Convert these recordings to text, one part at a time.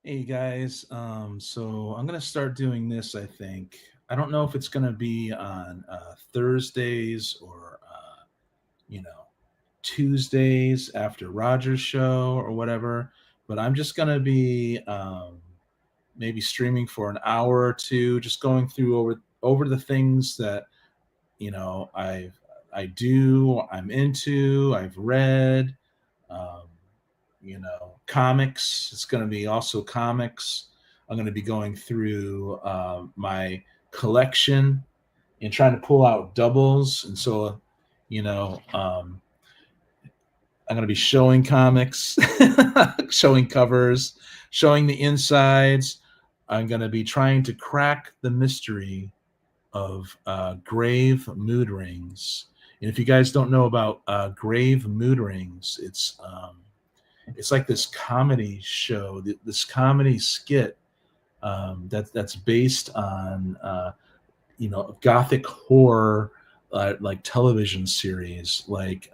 Hey guys, so I'm gonna start doing this. I think I don't know if it's gonna be on Thursdays or Tuesdays after Roger's show or whatever, but I'm just gonna be maybe streaming for an hour or two, just going through over the things that I'm into, I've read, um, comics. It's going to be also comics. I'm going to be going through my collection and trying to pull out doubles. And so, I'm going to be showing comics, showing covers, showing the insides. I'm going to be trying to crack the mystery of Grave Mood Rings. And if you guys don't know about Grave Mood Rings, it's like this comedy show, this comedy skit that's based on gothic horror, like television series, like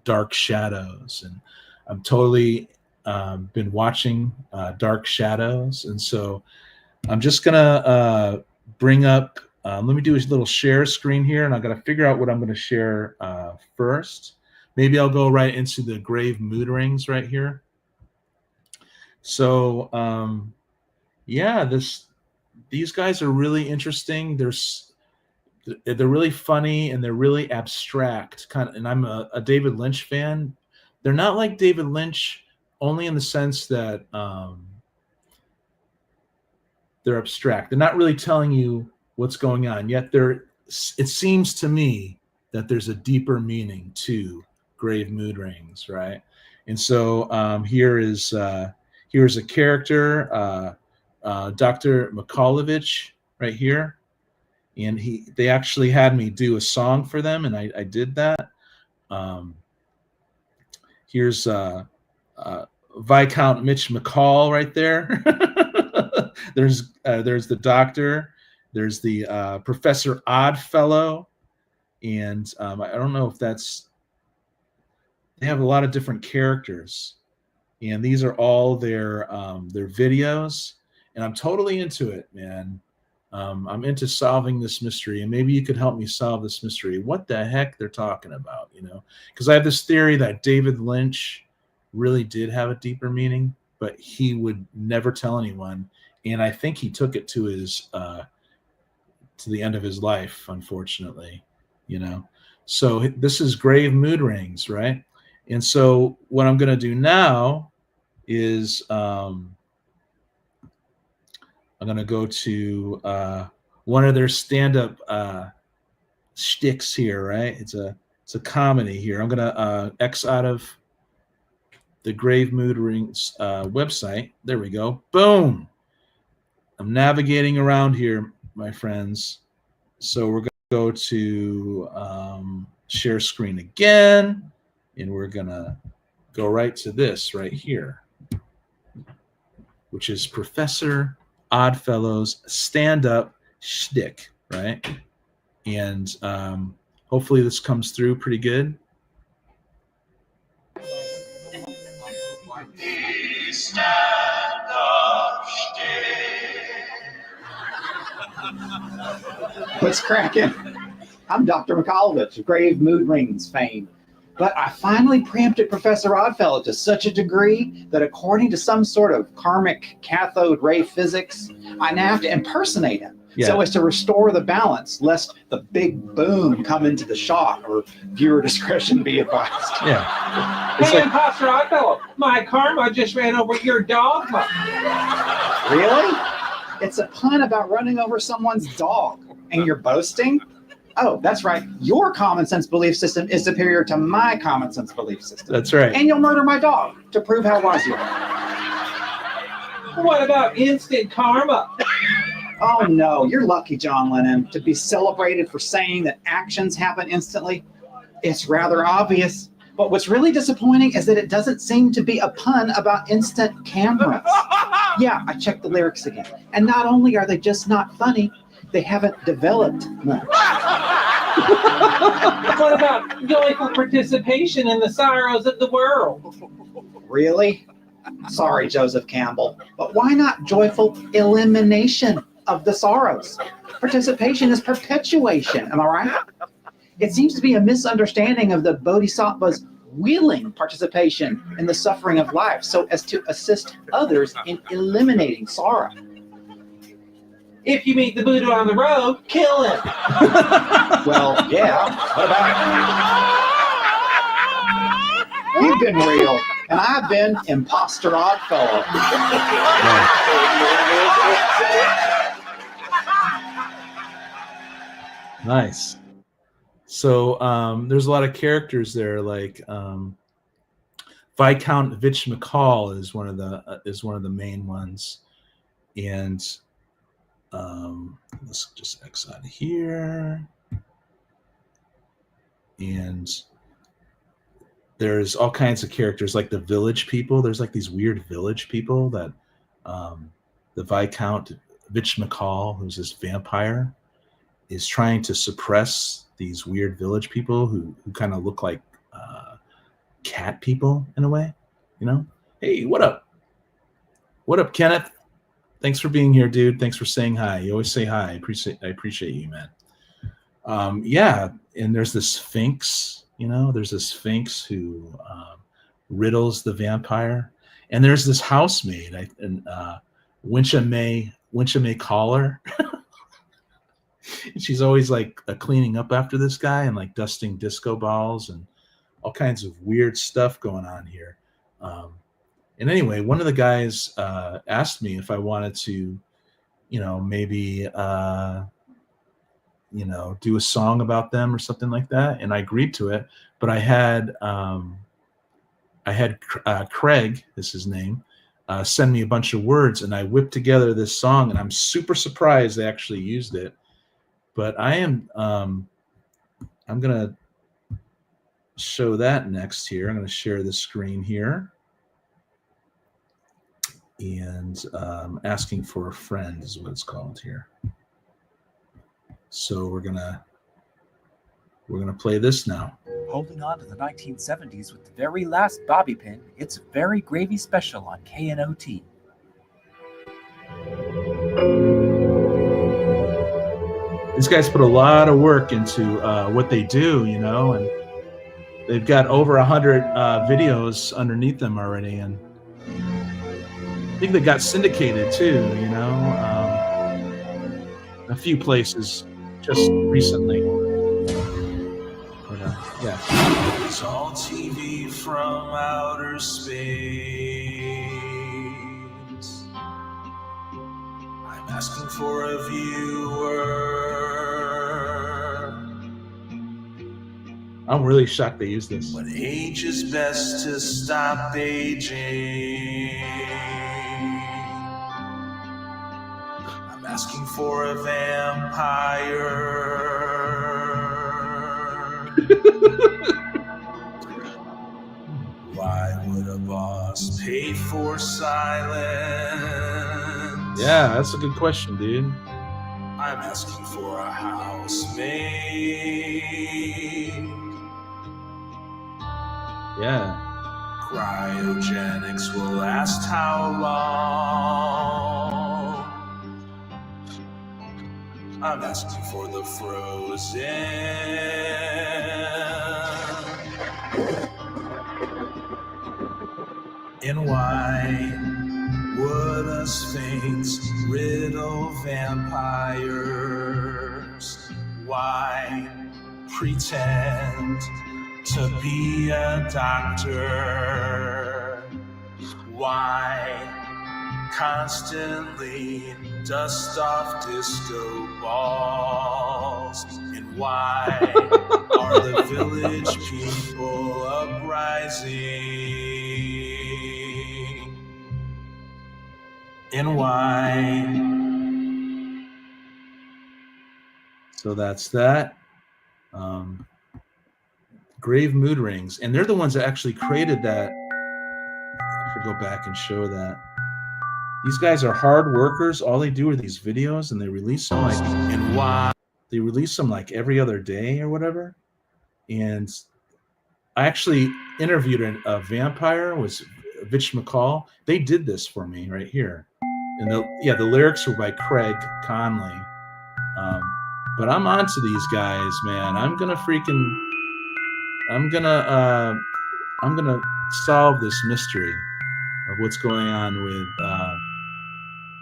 Dark Shadows, and I'm totally been watching Dark Shadows, and so I'm just gonna bring up. Let me do a little share screen here, and I'm gonna figure out what I'm gonna share first. Maybe I'll go right into the Grave Mood Rings right here. So yeah, these guys are really interesting. They're really funny and they're really abstract kind of. And I'm a David Lynch fan. They're not like David Lynch only in the sense that they're abstract. They're not really telling you what's going on. Yet it seems to me that there's a deeper meaning to Grave Mood Rings, right? And so here's a character, Dr. Makalovich, right here, and they actually had me do a song for them, and I did that. Um, here's Viscount Mitch McCall right there. There's the doctor. There's the Professor Oddfellow, and I don't know if that's. They have a lot of different characters, and these are all their videos, and I'm totally into it, man. I'm into solving this mystery, and maybe you could help me solve this mystery. What the heck they're talking about, Because I have this theory that David Lynch really did have a deeper meaning, but he would never tell anyone, and I think he took it to his to the end of his life, unfortunately. So this is Grave Mood Rings, right? And so what I'm going to do now is I'm going to go to one of their stand-up shticks here, right? It's a comedy here. I'm going to X out of the Grave Mood Rings website. There we go. Boom. I'm navigating around here, my friends. So we're going to go to share screen again, and we're going to go right to this right here, which is Professor Oddfellow's stand-up shtick, right? And hopefully this comes through pretty good. What's cracking? I'm Dr. Makalovich of Grave Mood Rings fame. But I finally preempted Professor Oddfellow to such a degree that according to some sort of karmic cathode ray physics, I now have to impersonate him so as to restore the balance, lest the big boom come into the shot, or viewer discretion be advised. Yeah. Hey, Imposter Oddfellow, my karma just ran over your dogma. Really? It's a pun about running over someone's dog, and you're boasting? Oh, that's right. Your common sense belief system is superior to my common sense belief system. That's right. And you'll murder my dog to prove how wise you are. What about instant karma? Oh no, you're lucky, John Lennon, to be celebrated for saying that actions happen instantly. It's rather obvious. But what's really disappointing is that it doesn't seem to be a pun about instant cameras. Yeah, I checked the lyrics again. And not only are they just not funny, they haven't developed much. What about joyful participation in the sorrows of the world? Really? Sorry, Joseph Campbell, but why not joyful elimination of the sorrows? Participation is perpetuation, am I right? It seems to be a misunderstanding of the Bodhisattva's willing participation in the suffering of life so as to assist others in eliminating sorrow. If you meet the Buddha on the road, kill him. Well, yeah, what about it? You've been real, and I've been imposter Oddfellow. Nice. So there's a lot of characters there, like Viscount Vitch McCall is one of the main ones, and let's just X out of here, and there's all kinds of characters like the village people. There's like these weird village people that the Viscount Vitch McCall, who's this vampire, is trying to suppress these weird village people who kind of look like cat people in a way, you know? Hey, what up? What up, Kenneth? Thanks for being here, dude. Thanks for saying hi. You always say hi. I appreciate you, man. Yeah, and there's the Sphinx, you know? There's this Sphinx who riddles the vampire. And there's this housemaid, Wincha May Collar. She's always like cleaning up after this guy and like dusting disco balls and all kinds of weird stuff going on here. And anyway, one of the guys asked me if I wanted to, maybe, do a song about them or something like that. And I agreed to it. But I had Craig, is his name, send me a bunch of words, and I whipped together this song, and I'm super surprised they actually used it. But I'm going to show that next here. I'm going to share the screen here. And asking for a friend is what it's called here. So we're gonna play this now. Holding on to the 1970s with the very last bobby pin, it's Very Gravy Special on KNOT. These guys put a lot of work into what they do, and they've got over 100 videos underneath them already, and I think they got syndicated too, a few places just recently. But, yeah. It's all TV from outer space. I'm asking for a viewer. I'm really shocked they used this. What age is best to stop aging? I'm asking for a vampire. Why would a boss pay for silence? Yeah, that's a good question, dude. I'm asking for a housemaid. Yeah. Cryogenics will last how long? I'm asking for the frozen. And why would a sphinx riddle vampires? Why pretend to be a doctor? Why constantly dust off disco balls? And why are the village people uprising? And why? So that's that. Grave Mood Rings, and they're the ones that actually created that. I should go back and show that. These guys are hard workers. All they do are these videos, and they release them they release them like every other day or whatever. And I actually interviewed a vampire. Was Vitch McCall. They did this for me right here, and the lyrics were by Craig Conley. But I'm onto these guys, man. I'm gonna solve this mystery of what's going on with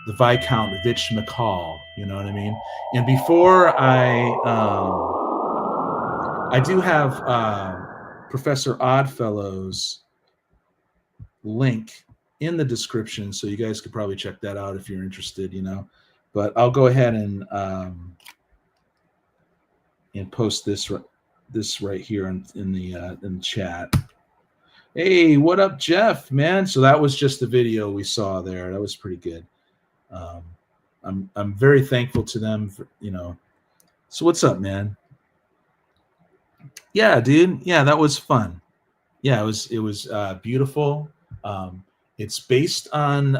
the Viscount Vitch McCall. You know what I mean? And before I do have Professor Oddfellow's link in the description, so you guys could probably check that out if you're interested. But I'll go ahead and post this right here in the chat. Hey, what up, Jeff? Man, so that was just the video we saw there. That was pretty good. I'm very thankful to them for, So what's up, man? Yeah, dude. Yeah, that was fun. Yeah, it was beautiful. It's based on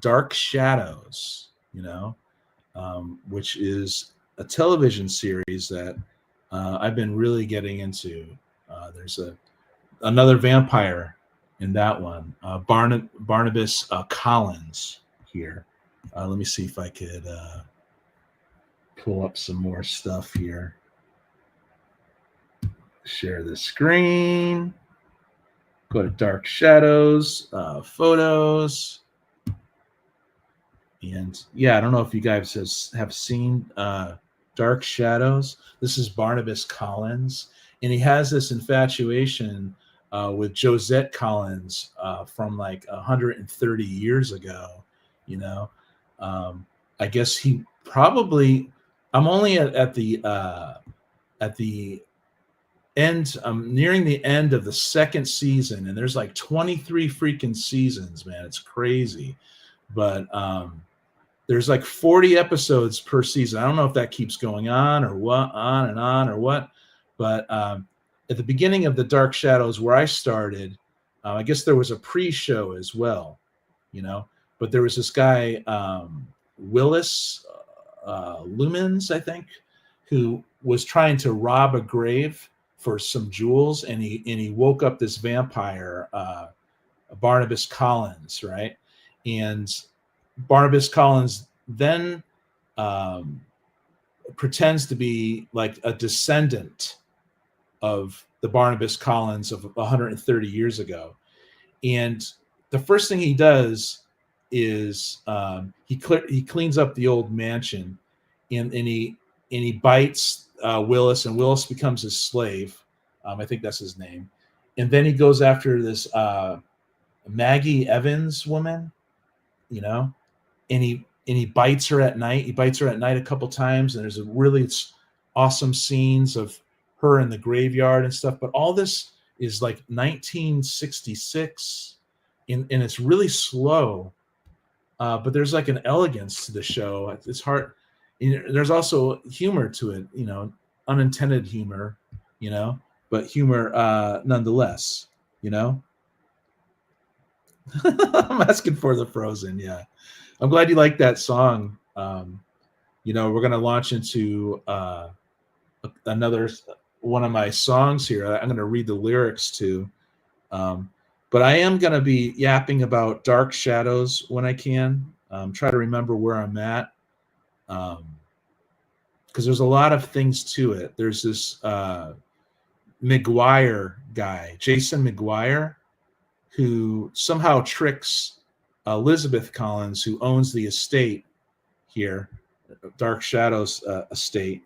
Dark Shadows, which is a television series that I've been really getting into. There's another vampire in that one, Barnabas Collins here. Let me see if I could pull up some more stuff here. Share the screen. Go to Dark Shadows, photos. And yeah, I don't know if you guys have seen Dark Shadows. This is Barnabas Collins. And he has this infatuation with Josette Collins from like 130 years ago, I guess he probably, I'm only at the end, I'm nearing the end of the second season, and there's like 23 freaking seasons, man. It's crazy. But there's like 40 episodes per season. I don't know if that keeps going on or what, on or what. But at the beginning of the Dark Shadows, where I started, I guess there was a pre-show as well, But there was this guy, Willis Lumens, I think, who was trying to rob a grave for some jewels, and he woke up this vampire, Barnabas Collins, right? And Barnabas Collins then pretends to be like a descendant of the Barnabas Collins of 130 years ago. And the first thing he does is he cleans up the old mansion, and he bites Willis, and Willis becomes his slave. I think that's his name. And then he goes after this Maggie Evans woman, and he bites her at night. He bites her at night a couple times, and there's a really awesome scenes of her in the graveyard and stuff. But all this is like 1966, and it's really slow. But there's like an elegance to the show. It's hard. There's also humor to it, unintended humor, but humor nonetheless, I'm asking for the Frozen. Yeah. I'm glad you like that song. We're going to launch into another one of my songs here. I'm going to read the lyrics to. But I am going to be yapping about Dark Shadows when I can. Try to remember where I'm at. Because there's a lot of things to it. There's this McGuire guy, Jason McGuire, who somehow tricks Elizabeth Collins, who owns the estate here, Dark Shadows estate.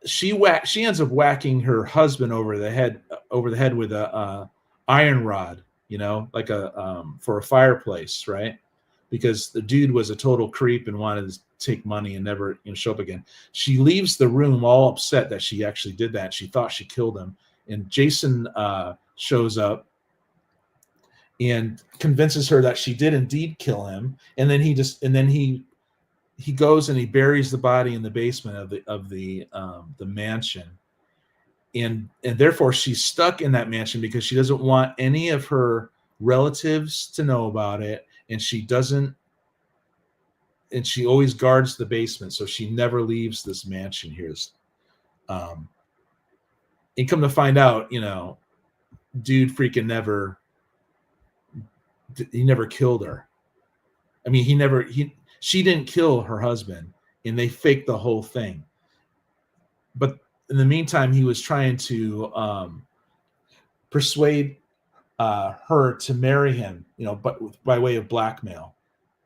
She ends up whacking her husband over the head with a iron rod, like for a fireplace, right? Because the dude was a total creep and wanted to take money and never show up again. She leaves the room all upset that she actually did that. She thought she killed him, and Jason shows up and convinces her that she did indeed kill him. And then he goes and he buries the body in the basement of the mansion, and therefore she's stuck in that mansion because she doesn't want any of her relatives to know about it, and she always guards the basement, so she never leaves this mansion here. And come to find out, dude freaking never he never killed her. I mean, she didn't kill her husband, and they faked the whole thing. But in the meantime, he was trying to persuade her to marry him, but by way of blackmail,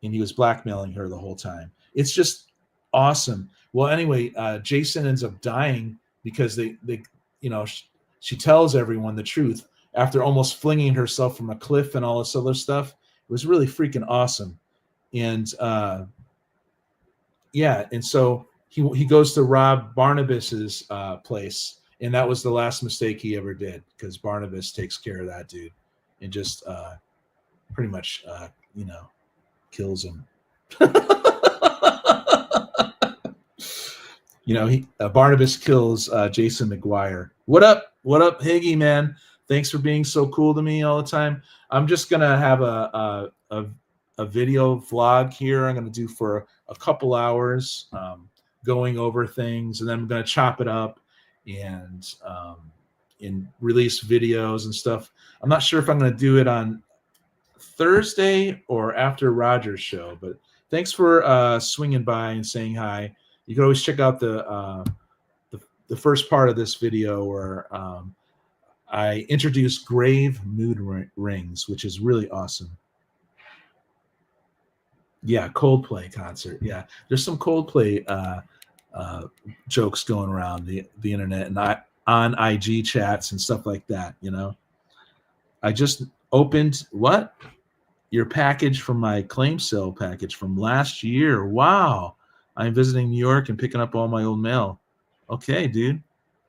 and he was blackmailing her the whole time. It's just awesome. Well, anyway, Jason ends up dying because they she tells everyone the truth after almost flinging herself from a cliff and all this other stuff. It was really freaking awesome. And and so he goes to rob Barnabas's place, and that was the last mistake he ever did, because Barnabas takes care of that dude and just pretty much kills him. Barnabas kills Jason McGuire. What up, Higgy, man? Thanks for being so cool to me all the time. I'm just gonna have a video vlog here. I'm gonna do for a couple hours, going over things, and then I'm gonna chop it up and release videos and stuff. I'm not sure if I'm gonna do it on Thursday or after Roger's show, but thanks for swinging by and saying hi. You can always check out the first part of this video where I introduced Grave Mood Rings, which is really awesome. Yeah, Coldplay concert. Yeah, there's some Coldplay jokes going around the internet and on IG chats and stuff like that. I just opened your package from my claim sale package from last year. Wow. I'm visiting New York and picking up all my old mail. Okay, dude.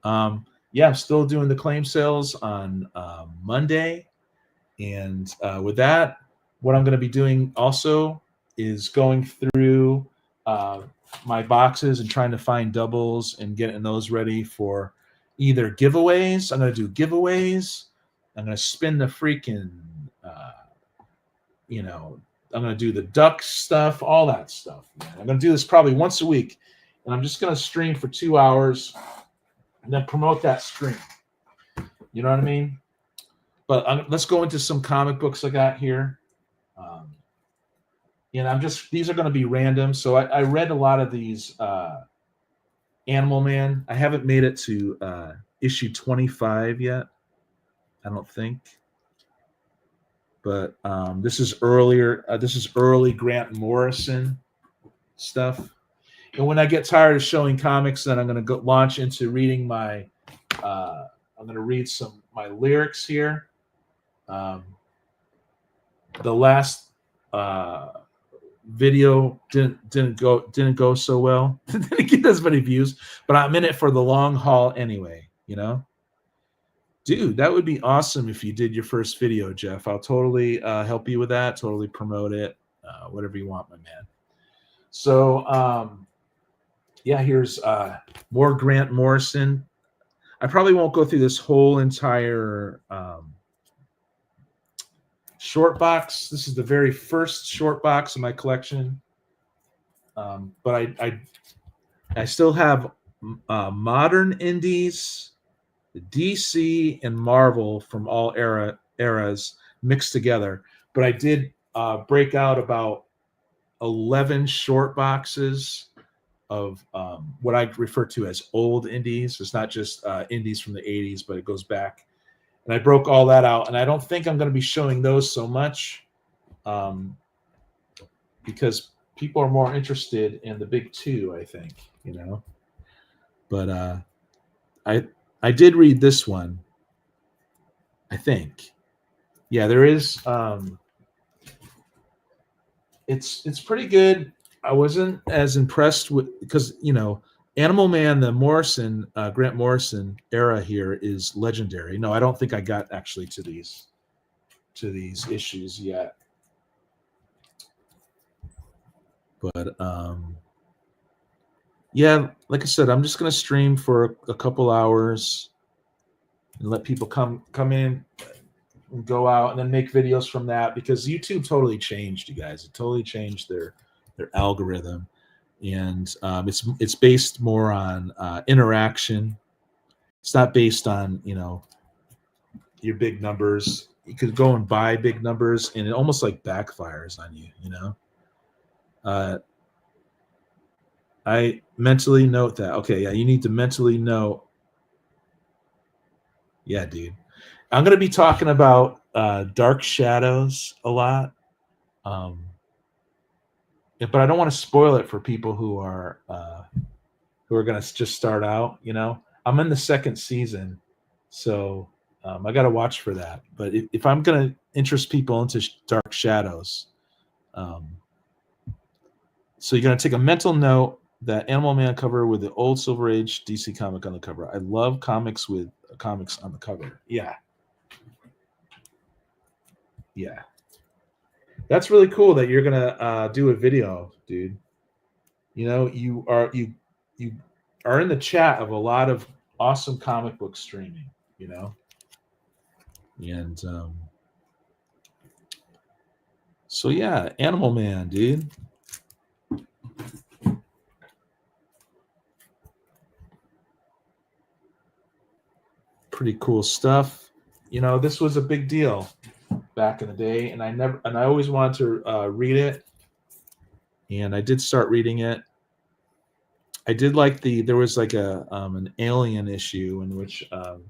I'm still doing the claim sales on Monday. And with that, what I'm going to be doing also is going through my boxes and trying to find doubles and getting those ready for either giveaways. I'm going to do giveaways. I'm going to spin the freaking, I'm going to do the duck stuff, all that stuff. Man. I'm going to do this probably once a week, and I'm just going to stream for 2 hours and then promote that stream. You know what I mean? But let's go into some comic books I got here. And these are going to be random. So I read a lot of these Animal Man. I haven't made it to issue 25 yet, I don't think. But this is earlier. This is early Grant Morrison stuff. And when I get tired of showing comics, then I'm going to launch into reading my. I'm going to read my lyrics here. The last video didn't go so well. Didn't get as many views, but I'm in it for the long haul anyway. Dude, that would be awesome if you did your first video, Jeff. I'll totally help you with that, totally promote it, whatever you want, my man. So, here's more Grant Morrison. I probably won't go through this whole entire short box. This is the very first short box in my collection. But I still have modern indies, DC and Marvel from all eras mixed together. But I did break out about 11 short boxes of what I refer to as old indies. It's not just indies from the 80s, but it goes back. And I broke all that out. And I don't think I'm going to be showing those so much because people are more interested in the big two, I think, But I did read this one, I think. Yeah, there is. It's pretty good. I wasn't as impressed with because Animal Man, the Morrison, Grant Morrison era here is legendary. No, I don't think I got actually to these issues yet. But like I said, I'm just gonna stream for a couple hours and let people come in and go out and then make videos from that, because YouTube totally changed, you guys. It totally changed their algorithm, and it's based more on interaction. It's not based on your big numbers. you could go and buy big numbers, and it almost like backfires on you. You know. I mentally note that. Okay, yeah, you need to mentally note. Yeah, dude. I'm going to be talking about Dark Shadows a lot. But I don't want to spoil it for people who are going to just start out. You know, I'm in the second season, so I got to watch for that. But if I'm going to interest people into Dark Shadows, so you're going to take a mental note that Animal Man cover with the old Silver Age DC comic on the cover. I love comics with comics on the cover. Yeah. Yeah. That's really cool that you're gonna do a video, dude. You know, you are in the chat of a lot of awesome comic book streaming, you know. And so yeah, Animal Man, dude. Pretty cool stuff. You know, this was a big deal back in the day, and I always wanted to read it, and I did start reading it. I did like there was like an alien issue in which the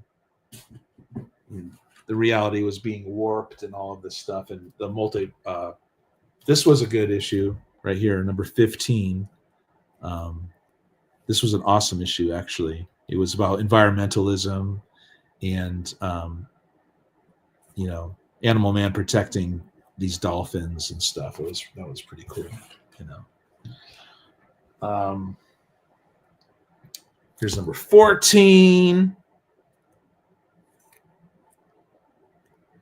reality was being warped and all of this stuff, and the this was a good issue right here, number 15. This was an awesome issue, actually. It was about environmentalism and you know, Animal Man protecting these dolphins and stuff. That was pretty cool, you know. Here's number 14.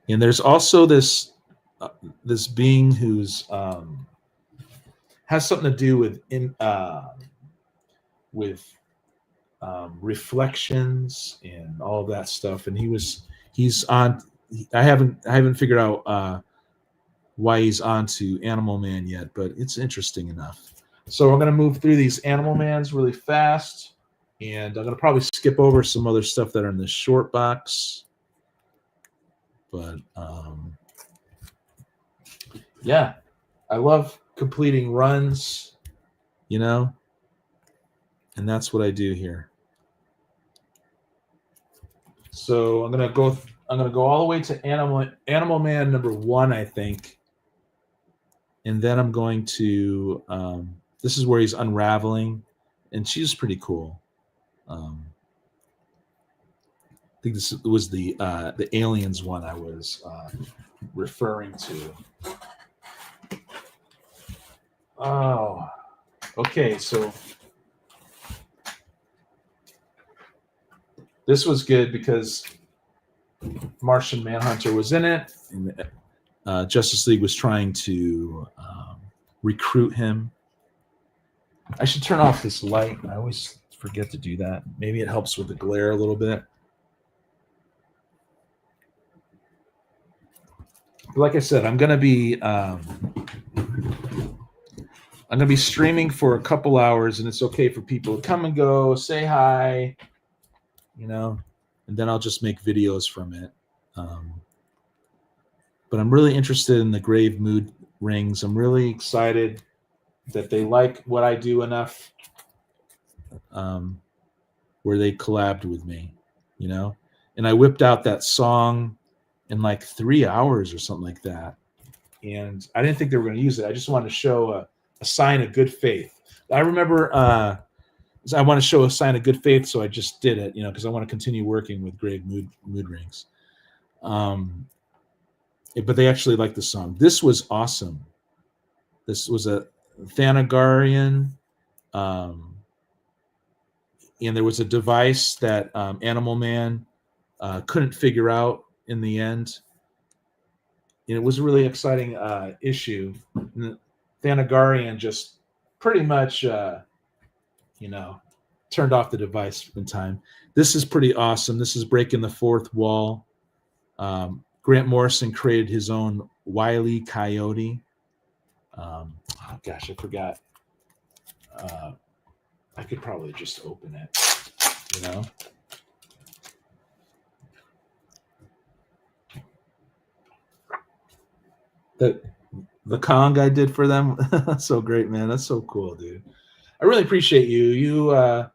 And there's also this being who's has something to do with reflections and all of that stuff. And he's on. I haven't figured out why he's on to Animal Man yet, but it's interesting enough. So we're gonna move through these Animal Mans really fast, and I'm gonna probably skip over some other stuff that are in this short box. But yeah, I love completing runs, you know, and that's what I do here. So I'm gonna go all the way to Animal Man number 1, I think, and then I'm going to this is where he's unraveling, and she's pretty cool. I think this was the aliens one I was referring to. Oh, okay. So this was good because Martian Manhunter was in it, and Justice League was trying to recruit him. I should turn off this light. I always forget to do that. Maybe it helps with the glare a little bit. Like I said, I'm gonna be streaming for a couple hours, and it's okay for people to come and go, say hi, you know, and then I'll just make videos from it. But I'm really interested in the Grave Mood Rings. I'm really excited that they like what I do enough where they collabed with me, you know, and I whipped out that song in like 3 hours or something like that. And I didn't think they were going to use it. I just wanted to show a sign of good faith. I remember I want to show a sign of good faith, so I just did it, you know, because I want to continue working with Grave Mood Rings. But they actually liked the song. This was awesome. This was a Thanagarian, and there was a device that Animal Man couldn't figure out in the end. And it was a really exciting issue. And Thanagarian just pretty much, you know, turned off the device in time. This is pretty awesome. This is breaking the fourth wall. Grant Morrison created his own Wile E. Coyote. Oh gosh, I forgot. I could probably just open it, you know. the Kong I did for them. That's so great, man. That's so cool, dude. I really appreciate you. You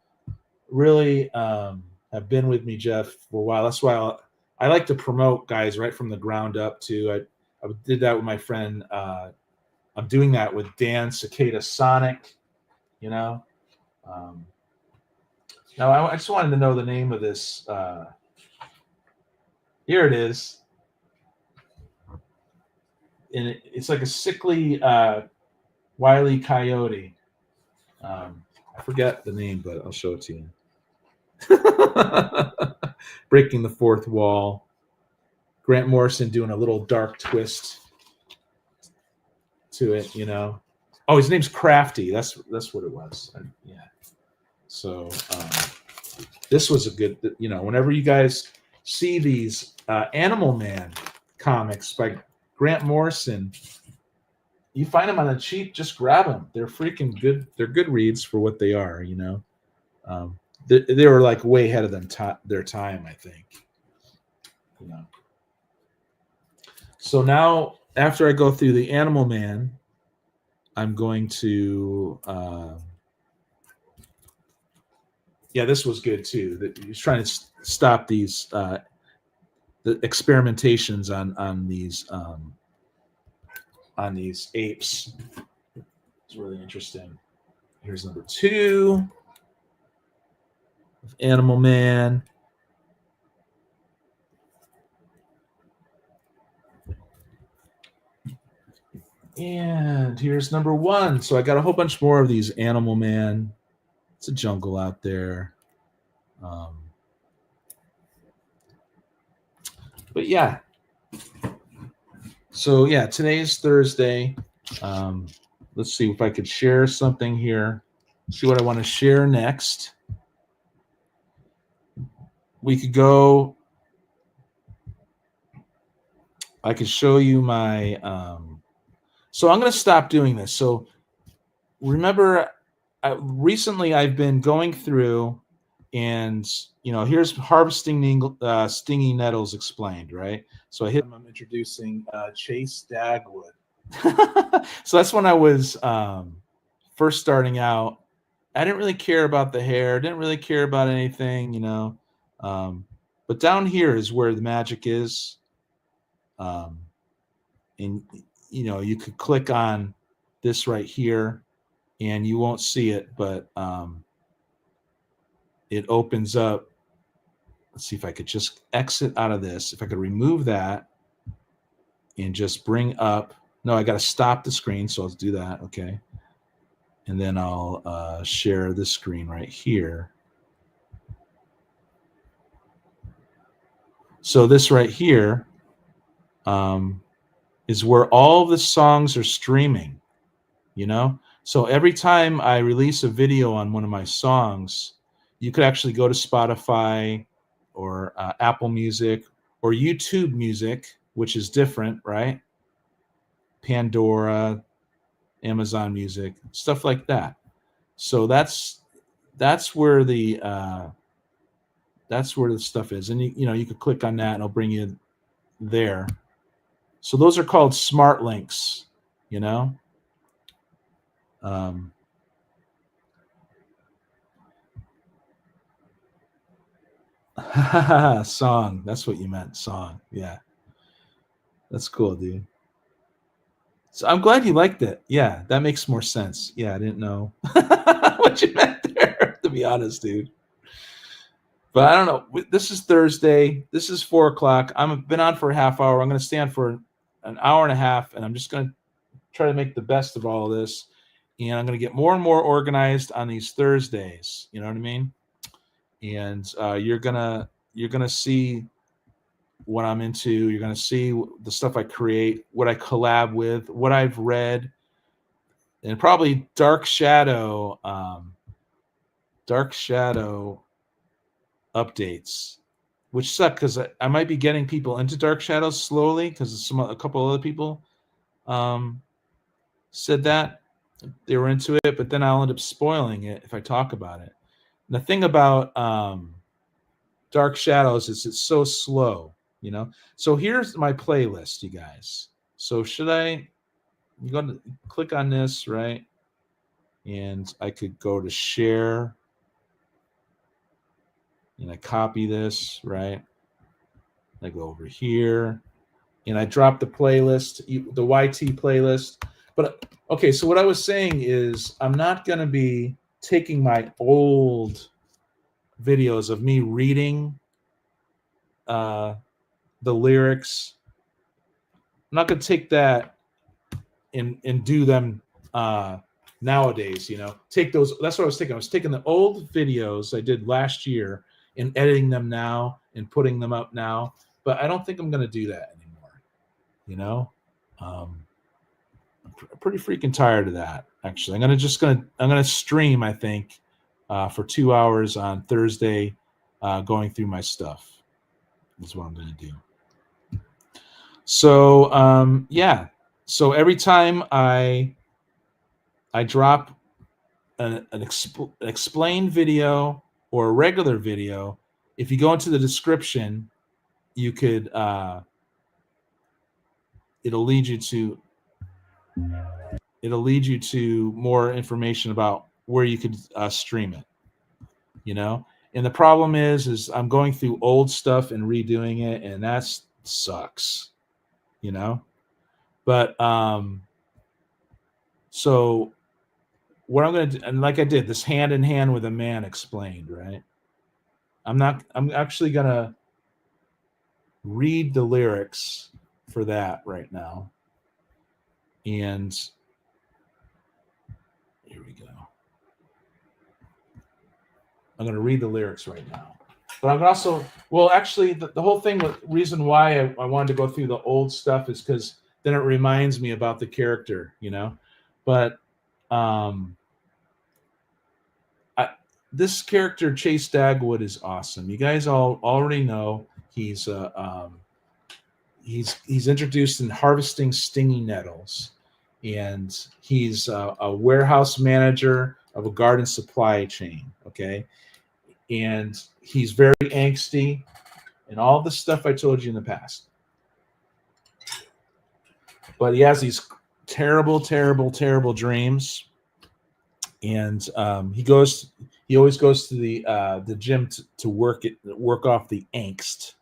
really have been with me, Jeff, for a while. That's why I like to promote guys right from the ground up too. I did that with my friend. I'm doing that with Dan Cicada Sonic. You know. Now I just wanted to know the name of this. Here it is. And it's like a sickly Wile E. Coyote. I forget the name, but I'll show it to you. Breaking the fourth wall. Grant Morrison doing a little dark twist to it, you know. Oh, his name's Crafty. That's what it was. Yeah. So this was a good, you know, whenever you guys see these Animal Man comics by Grant Morrison, you find them on the cheap, just grab them. They're freaking good. They're good reads for what they are, you know. They were like way ahead of their time, I think. You know. So now, after I go through the Animal Man, I'm going to. Yeah, this was good too. He's trying to stop these the experimentations on these apes. It's really interesting. Here's number 2 of Animal Man. And here's number 1. So I got a whole bunch more of these Animal Man. It's a jungle out there. But yeah. So yeah, today's Thursday. Let's see if I could share something here. See what I want to share next. We could go. I could show you my. So I'm going to stop doing this. So remember, recently I've been going through, and you know, here's harvesting stingy nettles explained, right? So I'm introducing Chase Dagwood. So that's when I was first starting out. I didn't really care about the hair, didn't really care about anything, you know. But down here is where the magic is. And you know, you could click on this right here and you won't see it, but it opens up. Let's see if I could just exit out of this. If I could remove that and just bring up. No, I got to stop the screen. So let's do that. Okay. And then I'll share this screen right here. So this right here is where all of the songs are streaming, you know? So every time I release a video on one of my songs, you could actually go to Spotify or Apple Music or YouTube Music, which is different, right? Pandora, Amazon Music, stuff like that. So that's where the stuff is, and you know, you could click on that and it'll bring you there. So those are called smart links, you know. Song. That's what you meant. Song. Yeah. That's cool, dude. So I'm glad you liked it. Yeah, that makes more sense. Yeah, I didn't know what you meant there, to be honest, dude. But I don't know. This is Thursday. This is 4:00. I've been on for a half hour. I'm going to stay on for an hour and a half, and I'm just going to try to make the best of all of this. And I'm going to get more and more organized on these Thursdays. You know what I mean? And you're gonna see what I'm into. You're gonna see the stuff I create, what I collab with, what I've read, and probably Dark Shadow updates, which suck because I might be getting people into Dark Shadow slowly because a couple other people said that they were into it, but then I'll end up spoiling it if I talk about it. And the thing about Dark Shadows is it's so slow, you know. So here's my playlist, you guys. So should I go to click on this, right? And I could go to share, and I copy this, right? I go over here, and I drop the playlist, the YT playlist. But okay, so what I was saying is I'm not going to be taking my old videos of me reading the lyrics. I'm not going to take that and do them nowadays, take those. That's what I was thinking. I was taking the old videos I did last year and editing them now and putting them up now. But I don't think I'm going to do that anymore. I'm pretty freaking tired of that. Actually, I'm gonna stream. I think for 2 hours on Thursday, going through my stuff. That's what I'm gonna do. So yeah. So every time I drop an explained video or a regular video, if you go into the description, you could it'll lead you to more information about where you could stream it. And the problem is I'm going through old stuff and redoing it, and that sucks. But so what I'm going to do, and like I did this Hand in Hand with a Man explained, right? I'm actually going to read the lyrics for that right now. And here we go. I'm going to read the lyrics right now. But I'm also, actually, the whole thing, reason why I wanted to go through the old stuff is because then it reminds me about the character, But this character, Chase Dagwood, is awesome. You guys all already know he's introduced in Harvesting Stinging Nettles, and he's a warehouse manager of a garden supply chain. Okay, and he's very angsty, and all the stuff I told you in the past. But he has these terrible, terrible, terrible dreams, and he always goes to the gym to work off the angst,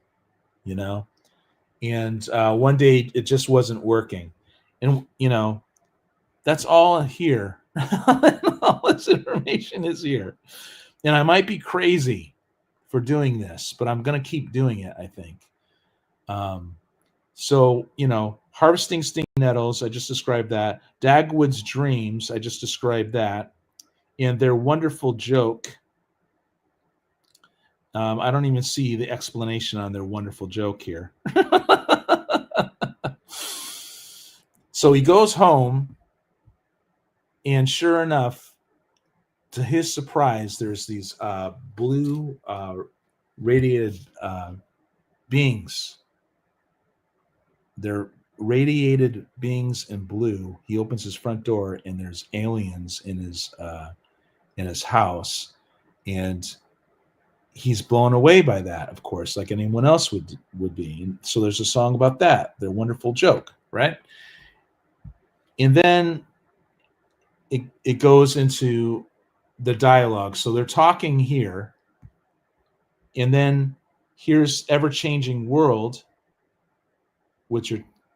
And one day it just wasn't working, and that's all here. All this information is here, and I might be crazy for doing this, but I'm going to keep doing it. I think. So Harvesting Stinging Nettles, I just described that. Dagwood's Dreams, I just described that, and Their Wonderful Joke. I don't even see the explanation on Their Wonderful Joke here. So he goes home, and sure enough, to his surprise, there's these blue radiated beings. They're radiated beings in blue. He opens his front door, and there's aliens in his house, and he's blown away by that, of course, like anyone else would be. And so there's a song about that, Their Wonderful Joke, right? And then it goes into the dialogue. So they're talking here, and then here's Ever-Changing World,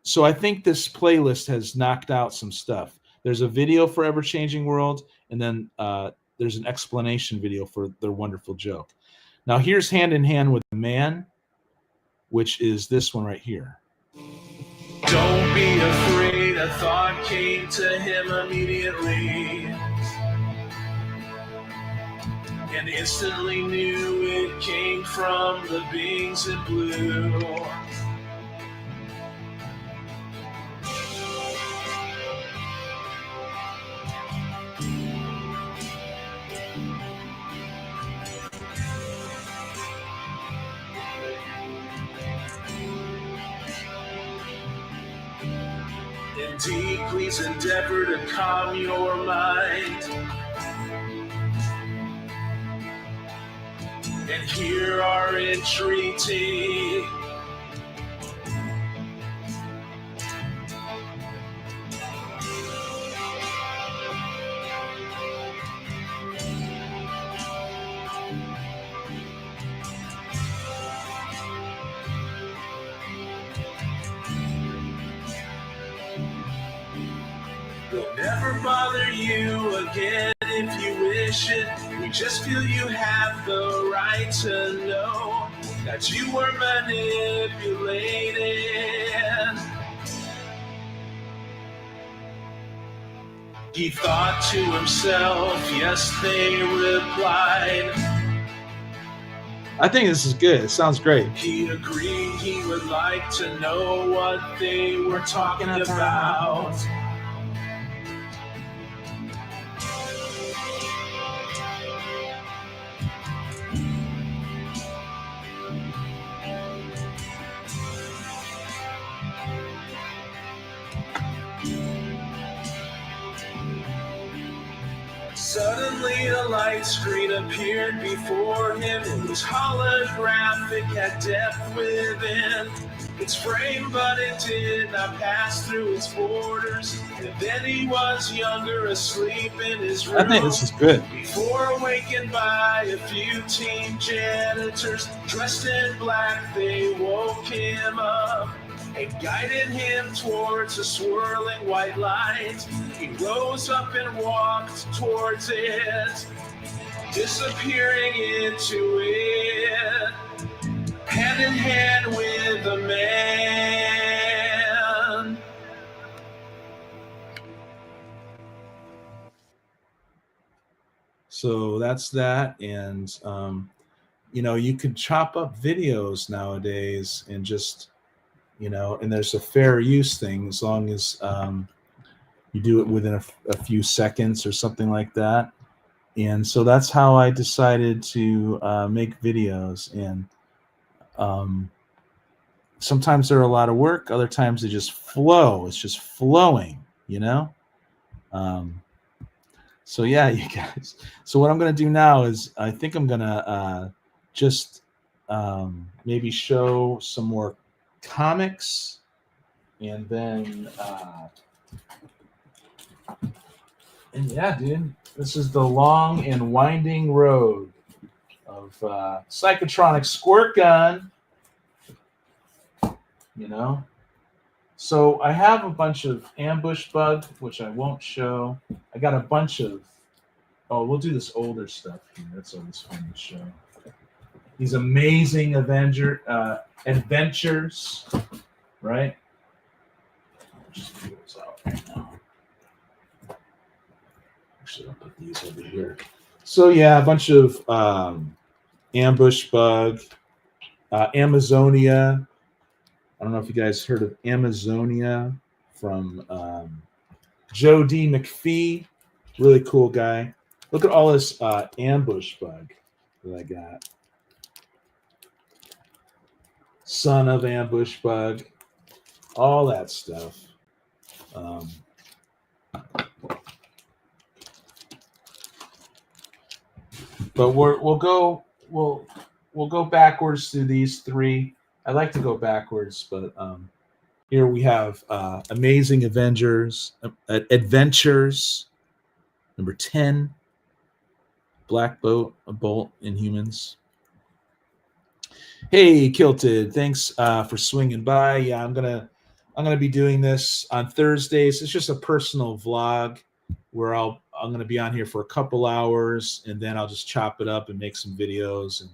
so I think this playlist has knocked out some stuff. There's a video for Ever-Changing World, and then there's an explanation video for Their Wonderful Joke. Now here's Hand in Hand with a Man, which is this one right here. Don't be afraid, a thought came to him immediately, and instantly knew it came from the beings in blue. Indeed, please endeavor to calm your mind. And hear our entreaty. We'll never bother you again if you wish it. We just feel you have the right to know that you were manipulated. He thought to himself, yes, they replied. I think this is good. It sounds great. He agreed he would like to know what they were talking about. Suddenly a light screen appeared before him. It was holographic at depth within its frame, but it did not pass through its borders. And then he was younger, asleep in his room. I think this is good. Before awakened by a few teen janitors dressed in black, they woke him up and guided him towards a swirling white light. He rose up and walked towards it, disappearing into it, hand in hand with a man. So that's that. And, you can chop up videos nowadays and just, and there's a fair use thing as long as you do it within a few seconds or something like that. And so that's how I decided to make videos. And sometimes they're a lot of work. Other times they just flow. It's just flowing, So yeah, you guys. So what I'm going to do now is I think I'm going to just maybe show some more comics, and then and yeah, dude, this is the long and winding road of Psychotronic Squirt Gun. So I have a bunch of Ambush Bug, which I won't show. I got a bunch of we'll do this older stuff here. That's always fun to show. These amazing adventures, right? Just do those out right now. Actually, I'll put these over here. So yeah, a bunch of Ambush Bug, Amazonia. I don't know if you guys heard of Amazonia from Joe D. McPhee. Really cool guy. Look at all this Ambush Bug that I got. Son of Ambush Bug, all that stuff. But we'll go backwards through these three. I like to go backwards, but here we have Amazing Adventures, number 10, Black Bolt, Inhumans. Hey, Kilted, thanks for swinging by. Yeah, I'm gonna be doing this on Thursdays. It's just a personal vlog where I'm gonna be on here for a couple hours, and then I'll just chop it up and make some videos and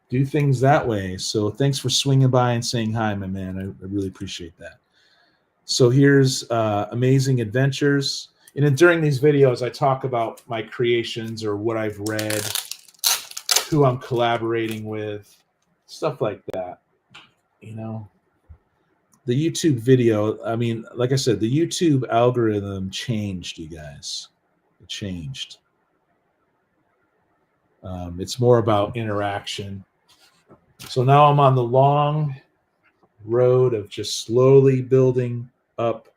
do things that way. So thanks for swinging by and saying hi, my man. I really appreciate that. So here's Amazing Adventures. And then during these videos, I talk about my creations or what I've read, who I'm collaborating with, stuff like that. The YouTube video, I mean, like I said, the YouTube algorithm changed, you guys. It changed. It's more about interaction. So now I'm on the long road of just slowly building up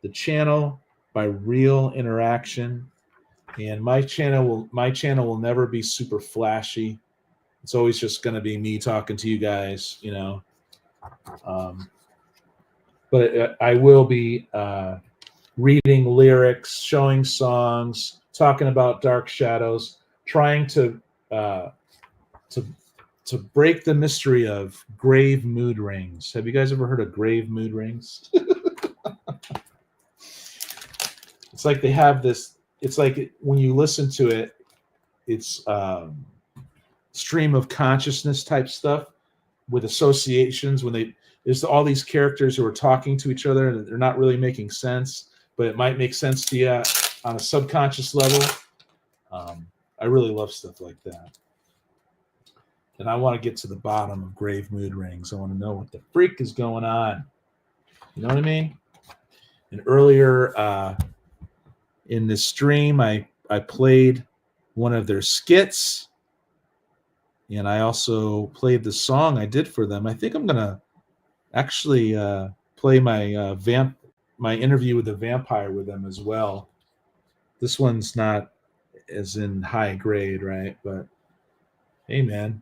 the channel by real interaction. And my channel will never be super flashy. It's always just going to be me talking to you guys, But I will be reading lyrics, showing songs, talking about Dark Shadows, trying to break the mystery of grave mood rings. Have you guys ever heard of grave mood rings? it's like they have this. It's like when you listen to it, it's stream of consciousness type stuff with associations. When there's all these characters who are talking to each other and they're not really making sense, but it might make sense to you on a subconscious level. I really love stuff like that. And I want to get to the bottom of Grave Mood Rings. I want to know what the freak is going on. You know what I mean? And earlier in this stream, I played one of their skits. And I also played the song I did for them. I think I'm going to actually play my my interview with the vampire with them as well. This one's not as in high grade, right? But hey, man,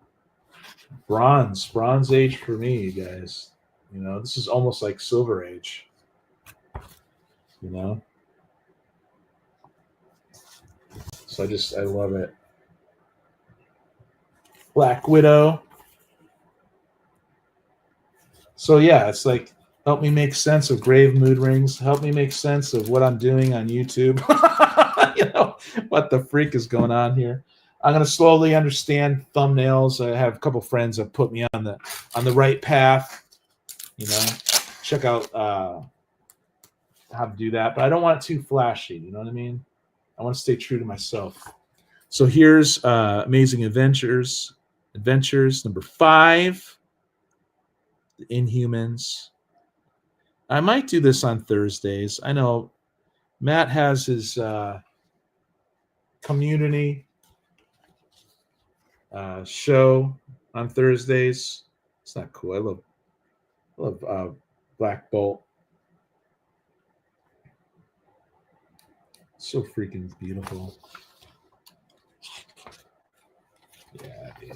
bronze age for me, you guys. You know, this is almost like Silver Age. You know, so I love it. Black Widow. So yeah, it's like help me make sense of Grave Mood Rings. Help me make sense of what I'm doing on YouTube. You know, what the freak is going on here. I'm gonna slowly understand thumbnails. I have a couple friends that put me on the right path. You know, check out how to do that, but I don't want it too flashy. You know what I mean? I want to stay true to myself. So here's Amazing Adventures number 5, The Inhumans. I might do this on Thursdays. I know Matt has his community show on Thursdays. It's not cool. I love Black Bolt. So freaking beautiful. Yeah, dude.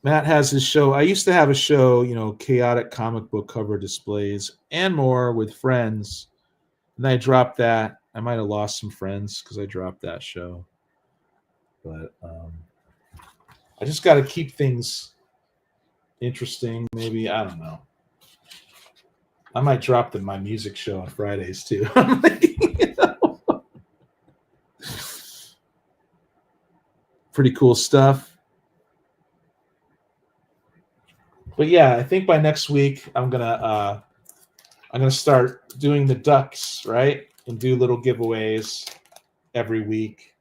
Matt has his show. I used to have a show, you know, chaotic comic book cover displays and more with friends. And I dropped that. I might have lost some friends because I dropped that show. But I just got to keep things interesting. Maybe, I don't know. I might drop my music show on Fridays too. You know? Pretty cool stuff. But yeah, I think by next week I'm gonna start doing the ducks, right? And do little giveaways every week.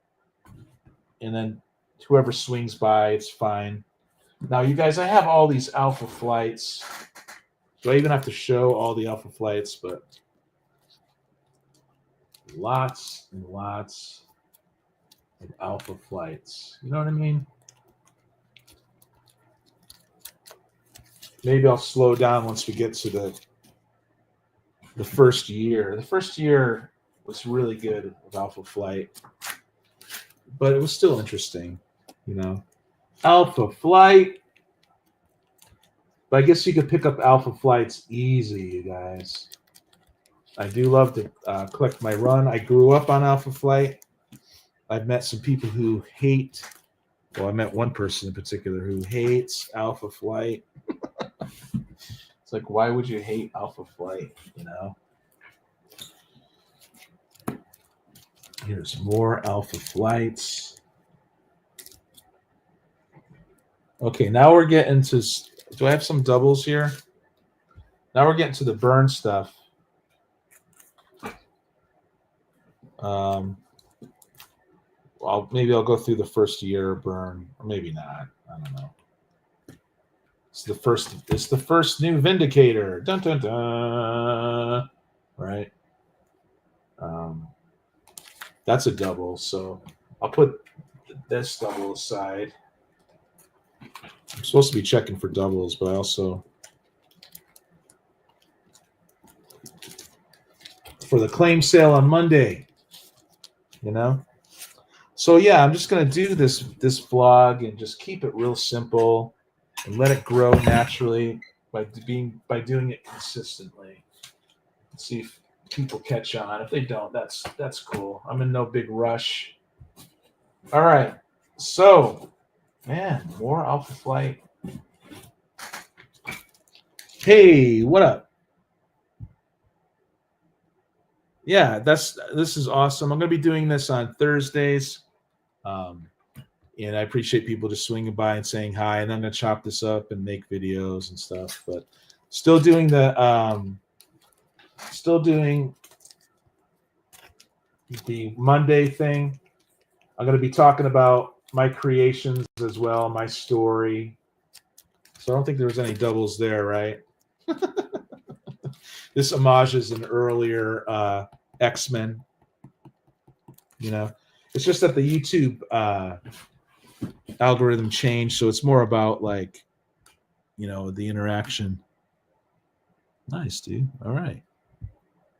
And then whoever swings by, it's fine. Now, you guys, I have all these Alpha Flights. Do I even have to show all the Alpha Flights? But lots and lots of Alpha Flights. You know what I mean? Maybe I'll slow down once we get to the first year. The first year was really good with Alpha Flight, but it was still interesting, you know. Alpha Flight. But I guess you could pick up Alpha Flights easy, you guys. I do love to collect my run. I grew up on Alpha Flight. I've met some people who hate, well, I met one person in particular who hates Alpha Flight. It's like, why would you hate Alpha Flight, you know? Here's more Alpha Flights. Okay, now we're getting to, do I have some doubles here? Now we're getting to the burn stuff. Maybe I'll go through the first year burn, or maybe not. I don't know. It's the first new Vindicator. Dun dun dun. Right. That's a double, so I'll put this double aside. I'm supposed to be checking for doubles, but I also, for the claim sale on Monday, you know. So yeah, I'm just gonna do this vlog and just keep it real simple and let it grow naturally by doing it consistently. Let's see if people catch on. If they don't, that's cool. I'm in no big rush. All right, so man, more Alpha Flight. Hey, what up? yeah, this is awesome. I'm going to be doing this on Thursdays. And I appreciate people just swinging by and saying hi. And I'm going to chop this up and make videos and stuff. But still doing the Monday thing. I'm going to be talking about my creations as well, my story. So I don't think there was any doubles there, right? This homages an earlier X-Men. You know, it's just that the YouTube algorithm changed, so it's more about like, you know, the interaction. Nice, dude. All right,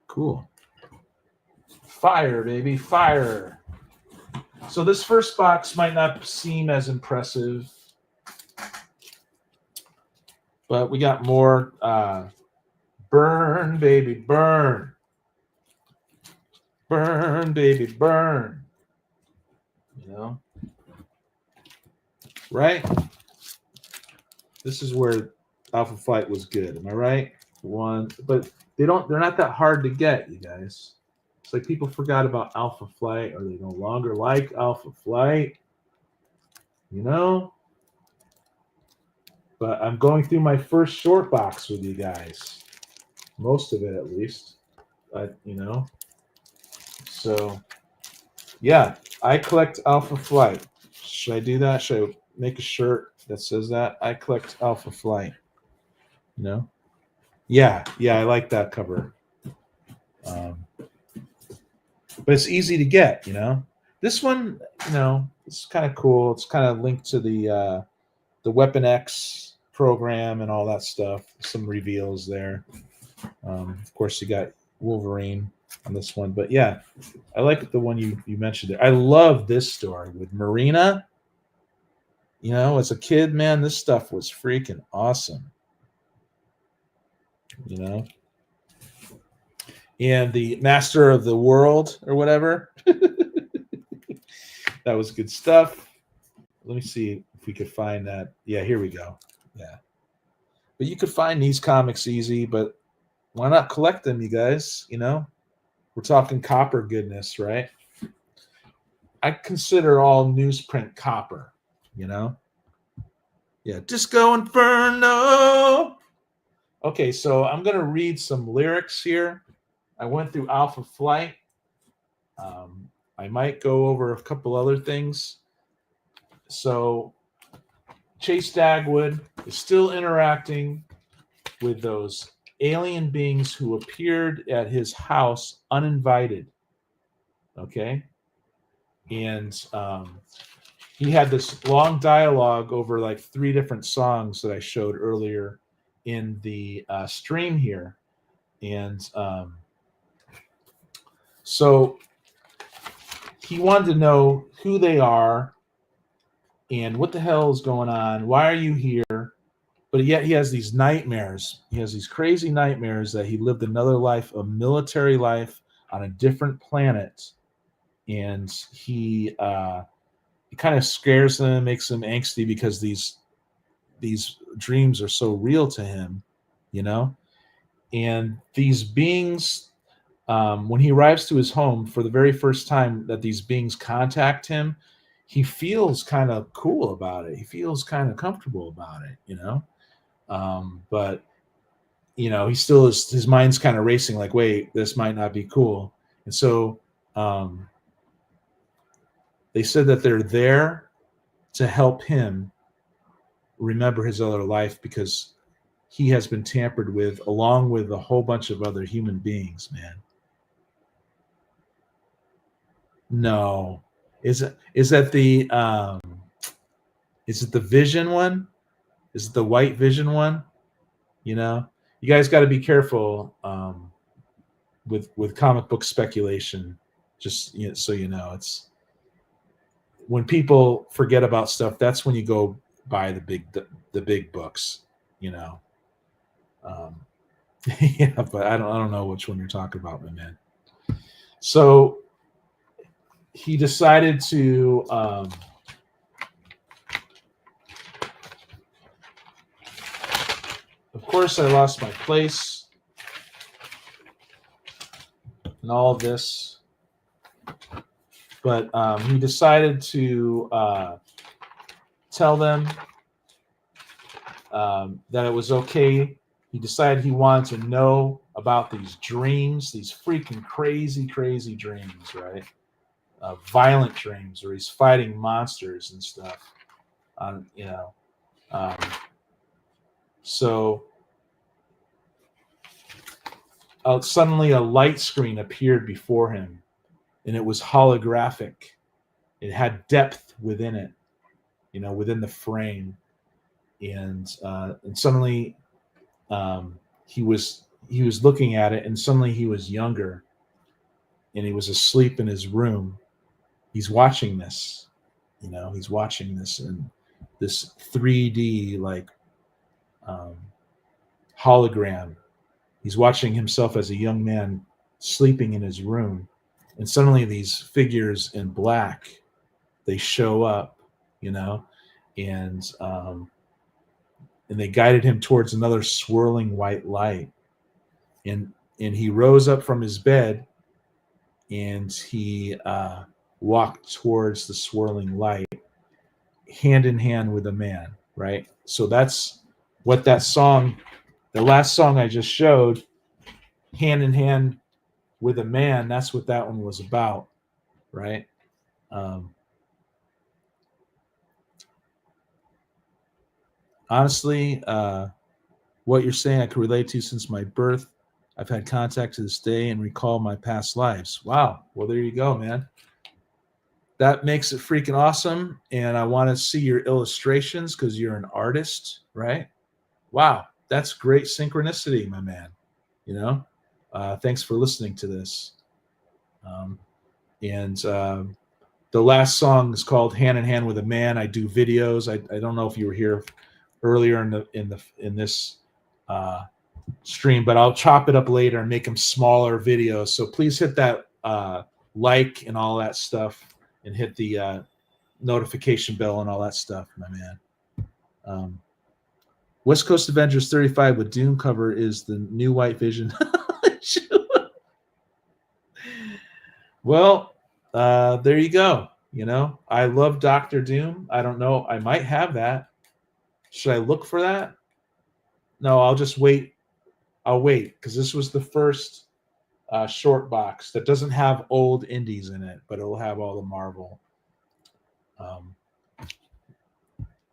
cool. Fire, baby, fire. So this first box might not seem as impressive, but we got more. Burn, baby, burn. Burn, baby, burn. You know, right? This is where Alpha Flight was good. Am I right? But they're not that hard to get, you guys. It's like people forgot about Alpha Flight, or they no longer like Alpha Flight. You know? But I'm going through my first short box with you guys. Most of it, at least. But, you know. So, yeah. I collect Alpha Flight. Should I do that? Should I make a shirt that says that? I collect Alpha Flight. You know? Yeah, I like that cover. But it's easy to get, you know? This one, you know, it's kind of cool. It's kind of linked to the Weapon X program and all that stuff. Some reveals there. Of course, you got Wolverine on this one. But yeah, I like the one you mentioned there. I love this story with Marina. You know, as a kid, man, this stuff was freaking awesome. You know? And the Master of the World or whatever. That was good stuff. Let me see if we could find that. Yeah, here we go. Yeah. But you could find these comics easy, but why not collect them, you guys? You know? We're talking copper goodness, right? I consider all newsprint copper, you know? Yeah, Disco Inferno. Okay, so I'm going to read some lyrics here. I went through Alpha Flight. I might go over a couple other things. So Chase Dagwood is still interacting with those alien beings who appeared at his house uninvited. Okay? And he had this long dialogue over like 3 different songs that I showed earlier in the stream here. And so he wanted to know who they are and what the hell is going on. Why are you here? But yet he has these nightmares. He has these crazy nightmares that he lived another life, a military life on a different planet. And he it kind of scares him, makes him angsty because these dreams are so real to him, you know? And these beings, when he arrives to his home for the very first time that these beings contact him, he feels kind of cool about it. He feels kind of comfortable about it, you know? But, you know, he still is, his mind's kind of racing like, wait, this might not be cool. And so they said that they're there to help him remember his other life because he has been tampered with along with a whole bunch of other human beings, man. No. Is that the is it the Vision one? Is it the White Vision one? You know, you guys got to be careful with comic book speculation. Just, you know, so you know, it's when people forget about stuff. That's when you go buy the big books. You know. Yeah, but I don't know which one you're talking about, my man. So he decided to of course I lost my place. and all of this. But he decided to tell them that it was okay. He decided he wanted to know about these dreams, these freaking crazy, crazy dreams, right? Violent dreams where he's fighting monsters and stuff. So suddenly a light screen appeared before him, and it was holographic. It had depth within it, within the frame, and suddenly he was looking at it, and suddenly he was younger, and he was asleep in his room. He's watching this, he's watching this in this 3D hologram. He's watching himself as a young man sleeping in his room, and suddenly these figures in black, they show up, and they guided him towards another swirling white light, and he rose up from his bed, and he walked towards the swirling light, hand in hand with a man, right? So that's what that song, the last song I just showed, hand in hand with a man, that's what that one was about, right? Honestly, what you're saying I could relate to since my birth. I've had contact to this day and recall my past lives. Wow. Well, there you go, man. That makes it freaking awesome. And I want to see your illustrations because you're an artist, right? Wow. That's great synchronicity, my man. Thanks for listening to this. The last song is called Hand in Hand with a Man. I do videos. I don't know if you were here earlier in this stream, but I'll chop it up later and make them smaller videos. So please hit that like and all that stuff, and hit the notification bell and all that stuff, my man. West Coast Avengers 35 with Doom cover is the new White Vision. Well, there you go. I love Dr. Doom. I don't know. I might have that. Should I look for that? No, I'll just wait. I'll wait because this was the first short box that doesn't have old indies in it, but it'll have all the Marvel.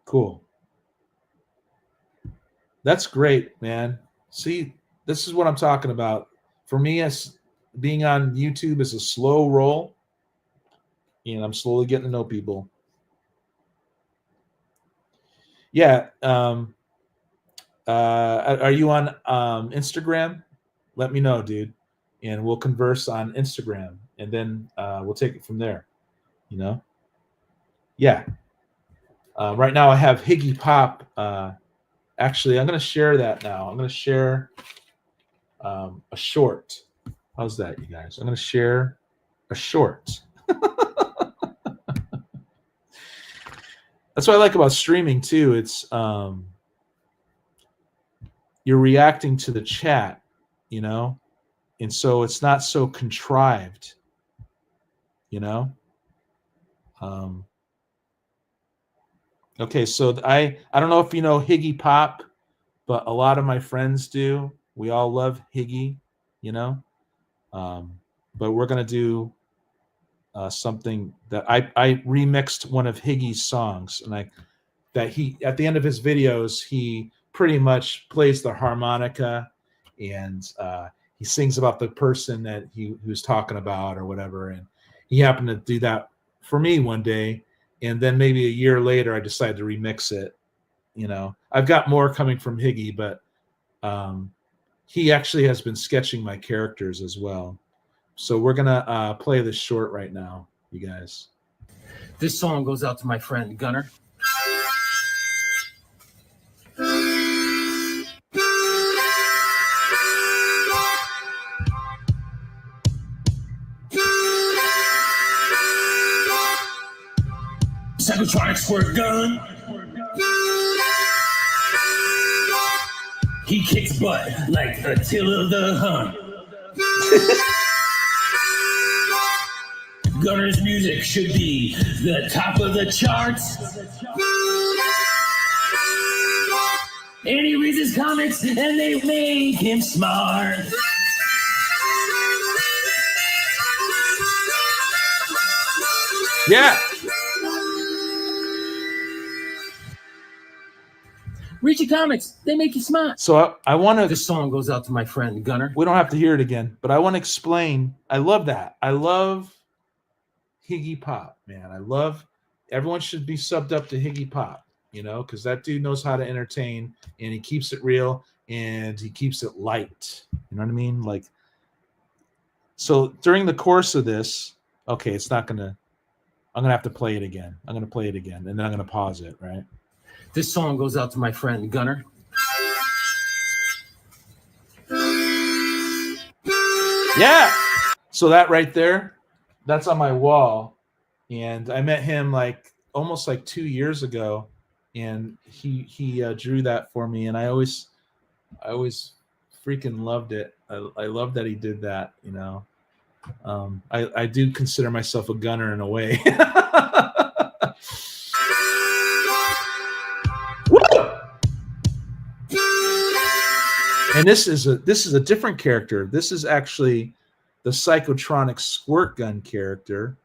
Cool. That's great, man. See, this is what I'm talking about. For me, as being on YouTube is a slow roll, and I'm slowly getting to know people. Yeah. Are you on Instagram? Let me know, dude, and we'll converse on Instagram, and then we'll take it from there. Yeah. Right now I have Higgy Pop. Actually, I'm going to share that now. I'm going to share a short. How's that, you guys? I'm going to share a short. That's what I like about streaming too. It's you're reacting to the chat, and so it's not so contrived, Okay, so I don't know if you know Higgy Pop, but a lot of my friends do. We all love Higgy, but we're gonna do something that I remixed one of Higgy's songs, and he at the end of his videos he pretty much plays the harmonica, and he sings about the person that he was talking about or whatever, and he happened to do that for me one day. And then maybe a year later, I decided to remix it. I've got more coming from Higgy, but he actually has been sketching my characters as well. So we're going to play this short right now, you guys. This song goes out to my friend Gunner. Cybertronic squirt gun. He kicks butt like Attila the Hun. Gunner's music should be the top of the charts. And he reads his comics and they make him smart. Yeah. Read your comics, they make you smart. So I want to. This song goes out to my friend Gunner. We don't have to hear it again, but I want to explain. I love that. I love Higgy Pop, man. I love. Everyone should be subbed up to Higgy Pop, you know, because that dude knows how to entertain, and he keeps it real, and he keeps it light. You know what I mean? Like, so during the course of this, okay, it's not gonna. I'm gonna have to play it again. I'm gonna play it again, and then I'm gonna pause it, right? This song goes out to my friend Gunner. Yeah. So that right there, that's on my wall, and I met him like almost like 2 years ago, and he drew that for me, and I always freaking loved it. I love that he did that. You know, I do consider myself a gunner in a way. And this is a different character. This is actually the Psychotronic Squirt Gun character,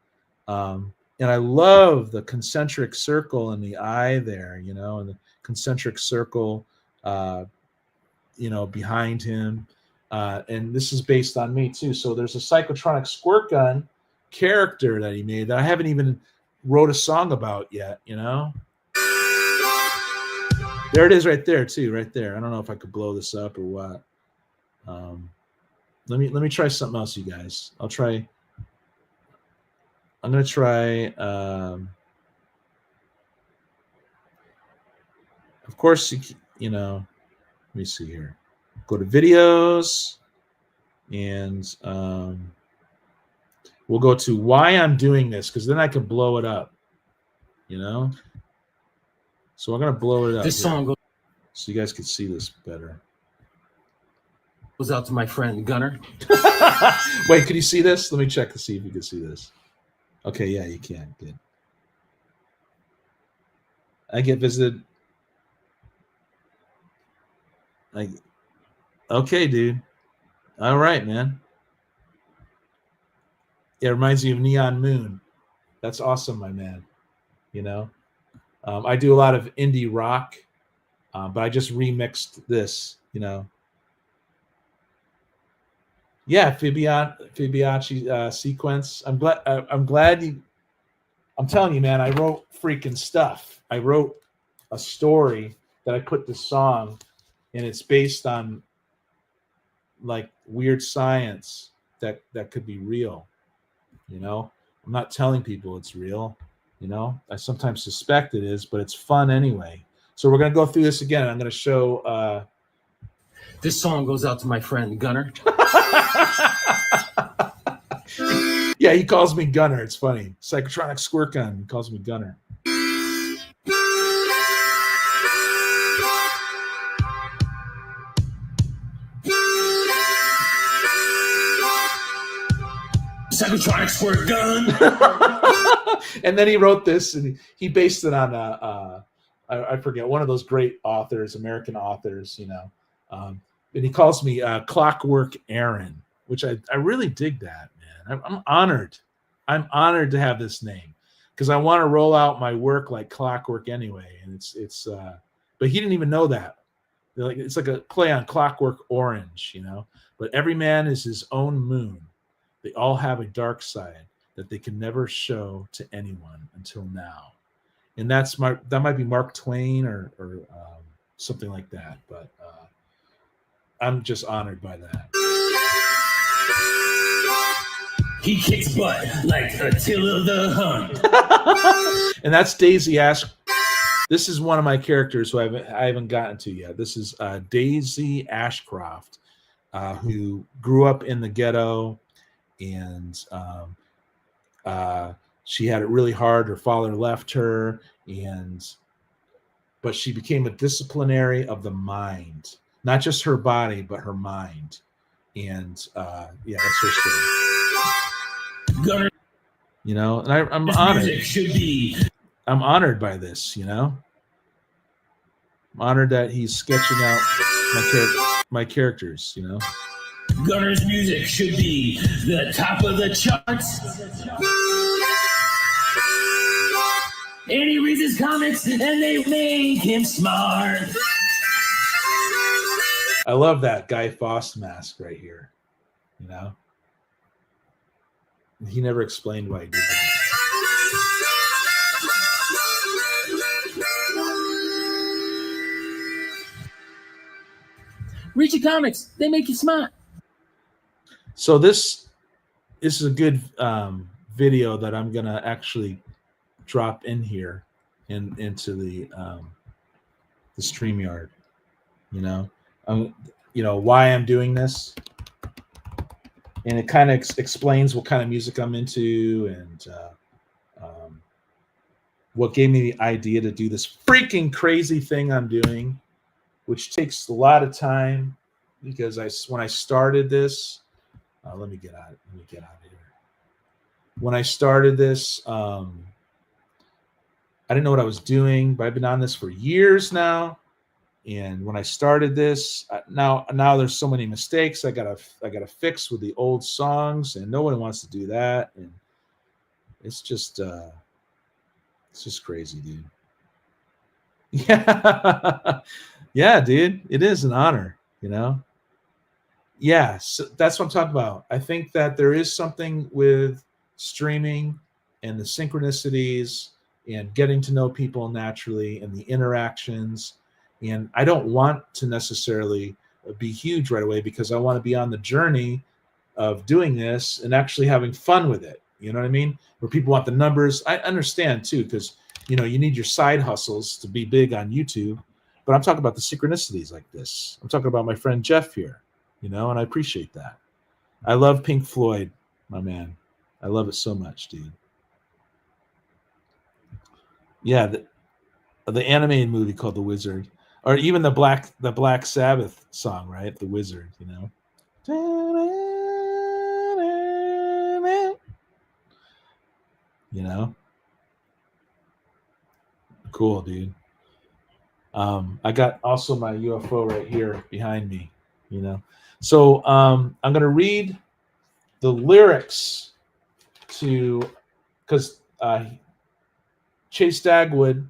and I love the concentric circle in the eye there, you know, and the concentric circle, you know, behind him, and this is based on me too. So there's a Psychotronic Squirt Gun character that he made that I haven't even wrote a song about yet, you know. There it is right there too, right there. I don't know if I could blow this up or what. Let me try something else, you guys. I'm gonna try of course, you know, let me see here. Go to videos, and we'll go to why I'm doing this, because then I can blow it up, you know. So I'm gonna blow it up. This song goes so you guys can see this better. out to my friend Gunner. Wait, can you see this? Let me check to see if you can see this. Okay, yeah, you can. Good. I get visited. Okay, dude. All right, man. It reminds me of Neon Moon. That's awesome, my man. You know, I do a lot of indie rock, but I just remixed this. You know. Yeah, Fibonacci sequence. I'm glad you. I'm telling you, man. I wrote freaking stuff. I wrote a story that I put this song, and it's based on like weird science that could be real. You know, I'm not telling people it's real. You know, I sometimes suspect it is, but it's fun anyway. So we're gonna go through this again. I'm gonna show. This song goes out to my friend Gunner. Yeah, he calls me Gunner. It's funny. Psychotronic Squirt Gun. He calls me Gunner. Psychotronic Squirt Gun. And then he wrote this, and he based it on I forget, one of those great authors, American authors, you know. And he calls me Clockwork Aaron, which I really dig that, man. I'm honored. I'm honored to have this name, because I want to roll out my work like clockwork anyway. And it's but he didn't even know that. It's like a play on Clockwork Orange, you know. But every man is his own moon. They all have a dark side that they can never show to anyone until now. And that might be Mark Twain or something like that. But I'm just honored by that. He kicks butt like Attila the Hun. And that's Daisy Ash. This is one of my characters who I haven't gotten to yet. This is Daisy Ashcroft, who grew up in the ghetto, and she had it really hard. Her father left her, but she became a disciplinary of the mind, not just her body, but her mind. And yeah, that's her story. Gunner. you know, and I'm This honored. music should be. I'm honored by this, you know. I'm honored that he's sketching out my characters, you know. Gunner's music should be the top of the charts. And he reads his comics and they make him smart. I love that Guy Fawkes mask right here, you know. He never explained why he did that. Read your comics, they make you smart. So this is a good video that I'm gonna actually drop in here into the StreamYard. You know, why I'm doing this, and it kind of explains what kind of music I'm into and what gave me the idea to do this freaking crazy thing I'm doing, which takes a lot of time because when I started this, let me get out of here. When I started this, I didn't know what I was doing, but I've been on this for years now. And when I started this, now there's so many mistakes I gotta fix with the old songs, and no one wants to do that. And it's just crazy, dude. Yeah, yeah, dude. It is an honor, you know. Yeah, so that's what I'm talking about. I think that there is something with streaming and the synchronicities and getting to know people naturally and the interactions. And I don't want to necessarily be huge right away because I want to be on the journey of doing this and actually having fun with it. You know what I mean? Where people want the numbers. I understand too, because you know you need your side hustles to be big on YouTube. But I'm talking about the synchronicities like this. I'm talking about my friend Jeff here, you know, and I appreciate that. I love Pink Floyd, my man. I love it so much, dude. Yeah, the animated movie called The Wizard, or even the Black Sabbath song, right? The Wizard, you know. You know, cool, dude. I got also my UFO right here behind me, you know. So I'm gonna read the lyrics to, because Chase Dagwood,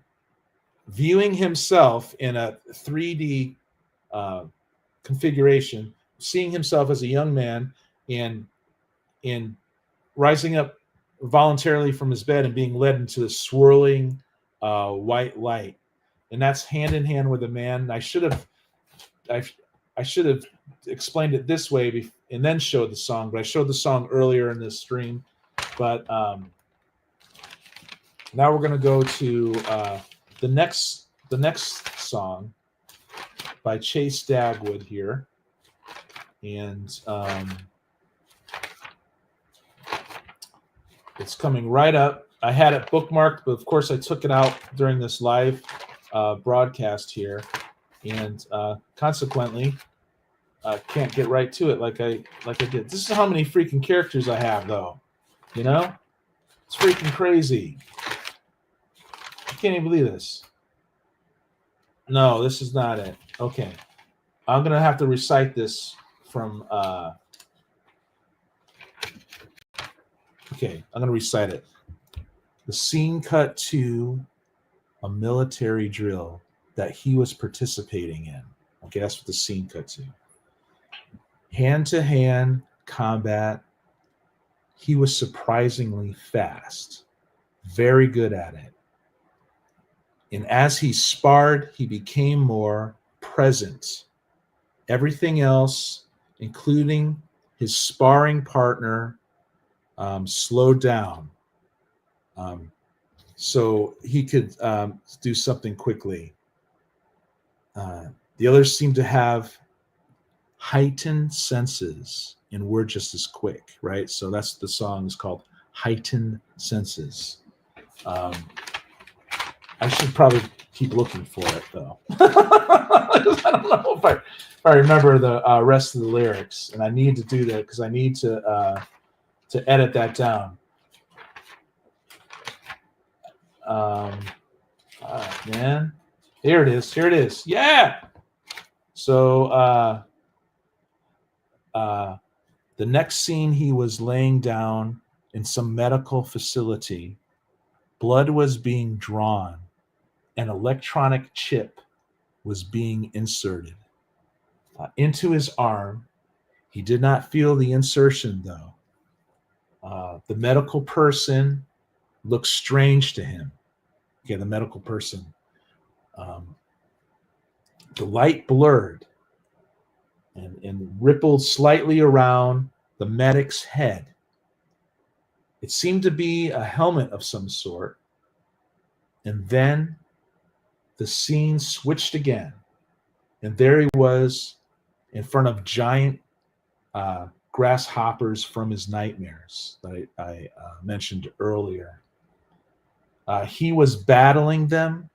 viewing himself in a 3D configuration, seeing himself as a young man and rising up voluntarily from his bed and being led into the swirling white light, and that's hand in hand with a man. I should have explained it this way and then showed the song, but I showed the song earlier in this stream. But now we're going to go to the next song by Chase Dagwood here, and it's coming right up. I had it bookmarked, but of course I took it out during this live broadcast here, and consequently can't get right to it like I did. This is how many freaking characters I have, though. You know, it's freaking crazy. I can't even believe this. No, this is not it. Okay, I'm gonna have to recite this from. Okay, I'm gonna recite it. The scene cut to a military drill that he was participating in. Okay, that's what the scene cut to. Hand-to-hand combat. He was surprisingly fast, very good at it. And as he sparred, he became more present. Everything else, including his sparring partner, slowed down. So he could do something quickly. The others seem to have heightened senses, and we're just as quick, right? So that's the song is called Heightened Senses. I should probably keep looking for it, though. I don't know if I remember the rest of the lyrics, and I need to do that because I need to edit that down. Man, here it is. Here it is. Yeah. So the next scene, he was laying down in some medical facility. Blood was being drawn. An electronic chip was being inserted into his arm. He did not feel the insertion, though. The medical person looked strange to him. Okay, the medical person. The light blurred and rippled slightly around the medic's head. It seemed to be a helmet of some sort. And then the scene switched again. And there he was in front of giant grasshoppers from his nightmares that I mentioned earlier. He was battling them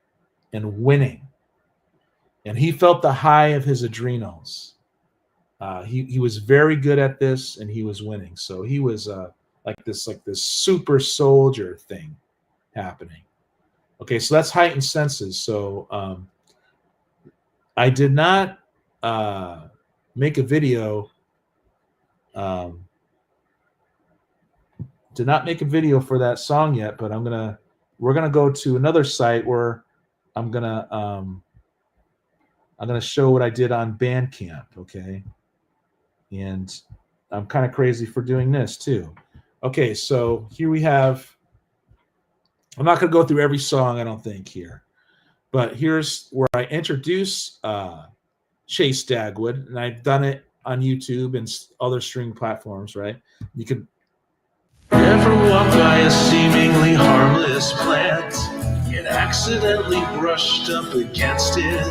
and winning. And he felt the high of his adrenals. He was very good at this, and he was winning. So he was like this super soldier thing happening. Okay, so that's heightened senses. So I did not make a video. Did not make a video for that song yet, but we're gonna go to another site where I'm gonna show what I did on Bandcamp. Okay, and I'm kind of crazy for doing this too. Okay, so here we have. I'm not going to go through every song, I don't think, here. But here's where I introduce Chase Dagwood, and I've done it on YouTube and other streaming platforms, right? You could ever walk by a seemingly harmless plant, yet accidentally brushed up against it,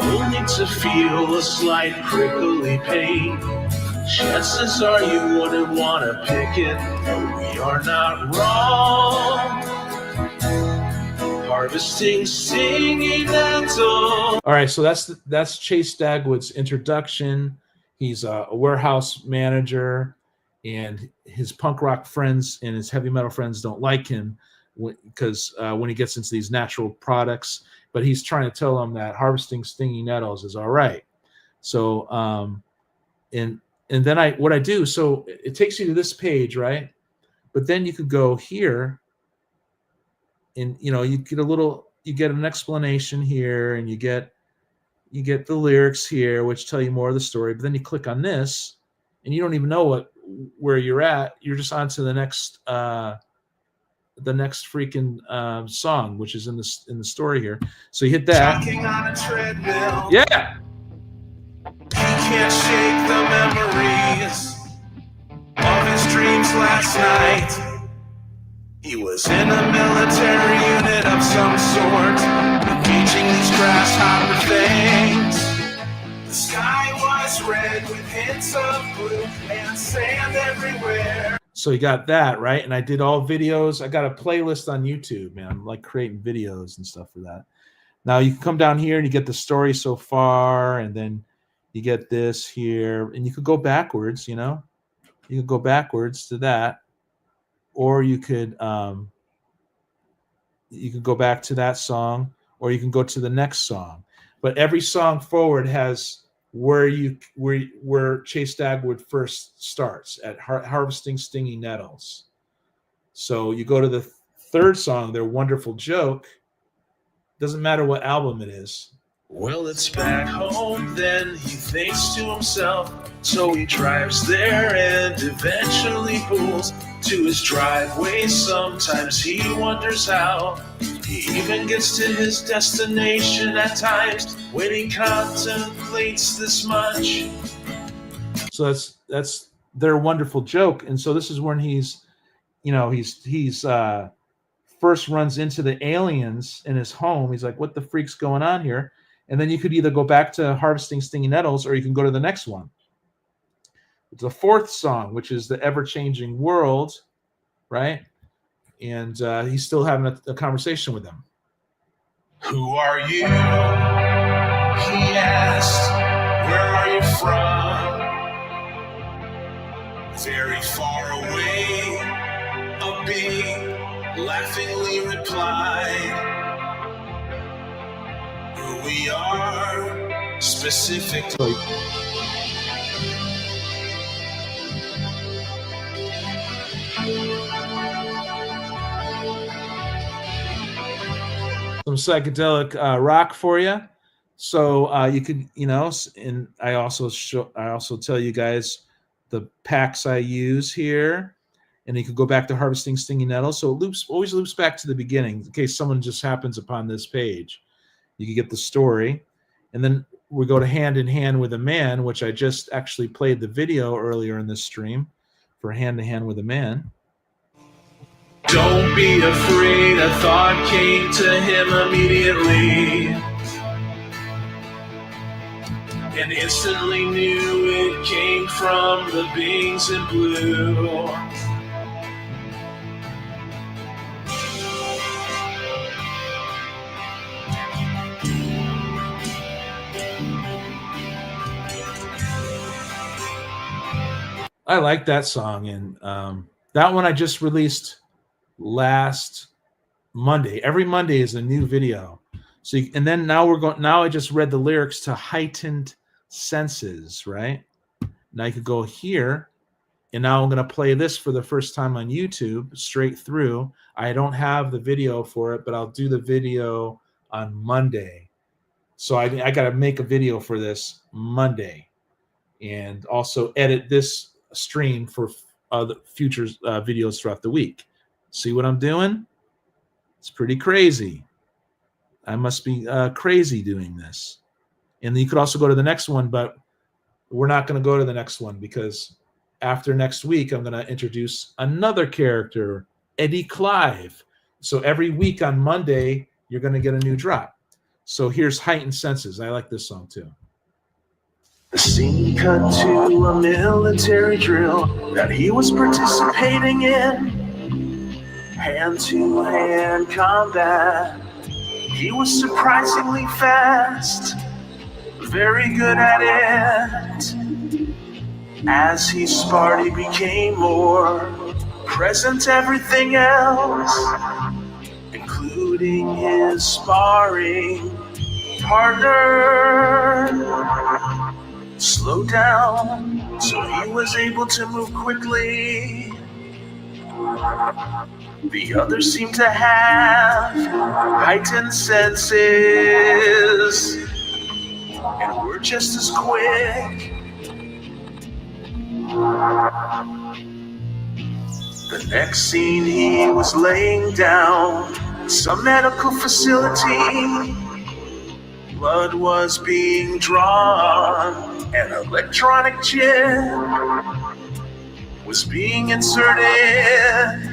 only to feel a slight prickly pain. Chances are you wouldn't want to pick it, but we are not wrong. Harvesting stinging nettle. All right, so that's Chase Dagwood's introduction. He's a warehouse manager, and his punk rock friends and his heavy metal friends don't like him because when he gets into these natural products, but he's trying to tell them that harvesting stinging nettles is all right. So and then what I do, so it takes you to this page, right? But then you could go here, and you get an explanation here, and you get the lyrics here, which tell you more of the story. But then you click on this, and you don't even know where you're at. You're just on to the next freaking song, which is in the story here. So you hit that. Talking on a treadmill. Yeah. He can't shake the memories of his dreams last night. He was in a military unit of some sort, engaging these grasshopper things. The sky was red with hints of blue and sand everywhere. So you got that, right? And I did all videos. I got a playlist on YouTube, man. I'm like creating videos and stuff for that. Now you can come down here and you get the story so far, and then you get this here, and you could go backwards, you could go backwards to that, or you could go back to that song, or you can go to the next song. But every song forward has where Chase Dagwood first starts at harvesting stinging nettles. So you go to the third song, their wonderful joke. Doesn't matter what album it is. Well, it's back home then, he thinks to himself. So he drives there and eventually pulls to his driveway. Sometimes he wonders how he even gets to his destination at times when he contemplates this much. So that's their wonderful joke. And so this is when he's first runs into the aliens in his home. He's like, what the freak's going on here? And then you could either go back to harvesting stinging nettles, or you can go to the next one. It's the fourth song, which is the ever-changing world, right? And he's still having a conversation with them. Who are you? He asked. Where are you from? Very far away. A big laughingly replied, "Who we are, specific to." Some psychedelic rock for you. So you could, and I also tell you guys the packs I use here, and you could go back to Harvesting Stinging Nettles. So it always loops back to the beginning in case someone just happens upon this page. You can get the story, and then we go to Hand in Hand with a Man, which I just actually played the video earlier in this stream for Hand in Hand with a Man. Don't be afraid, a thought came to him immediately, and instantly knew it came from the beings in blue. I like that song, and that one I just released last Monday. Every Monday is a new video. So and then now I just read the lyrics to Heightened Senses, right? Now you could go here, and now I'm going to play this for the first time on YouTube straight through. I don't have the video for it, but I'll do the video on Monday. So I got to make a video for this Monday, and also edit this stream for other future videos throughout the week. See what I'm doing? It's pretty crazy. I must be crazy doing this. And you could also go to the next one, but we're not going to go to the next one because after next week, I'm going to introduce another character, Eddie Clive. So every week on Monday, you're going to get a new drop. So here's Heightened Senses. I like this song too. The scene cut to a military drill that he was participating in. Hand-to-hand combat. He was surprisingly fast, very good at it. As he sparred, he became more present everything else, including his sparring partner. Slowed down, so he was able to move quickly. The others seem to have heightened senses, and we're just as quick. The next scene, he was laying down in some medical facility. Blood was being drawn, an electronic chip was being inserted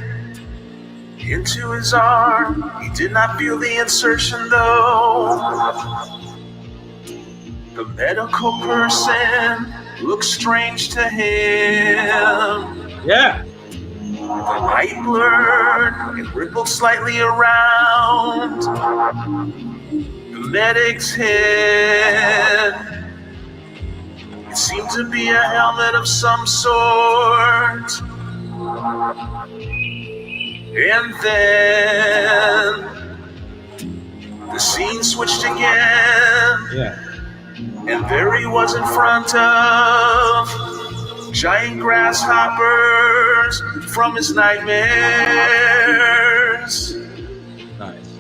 into his arm. He did not feel the insertion though. The medical person looked strange to him. Yeah. The light blurred and rippled slightly around the medic's head. It seemed to be a helmet of some sort. And then the scene switched again. Yeah. And there he was in front of giant grasshoppers from his nightmares. Nice.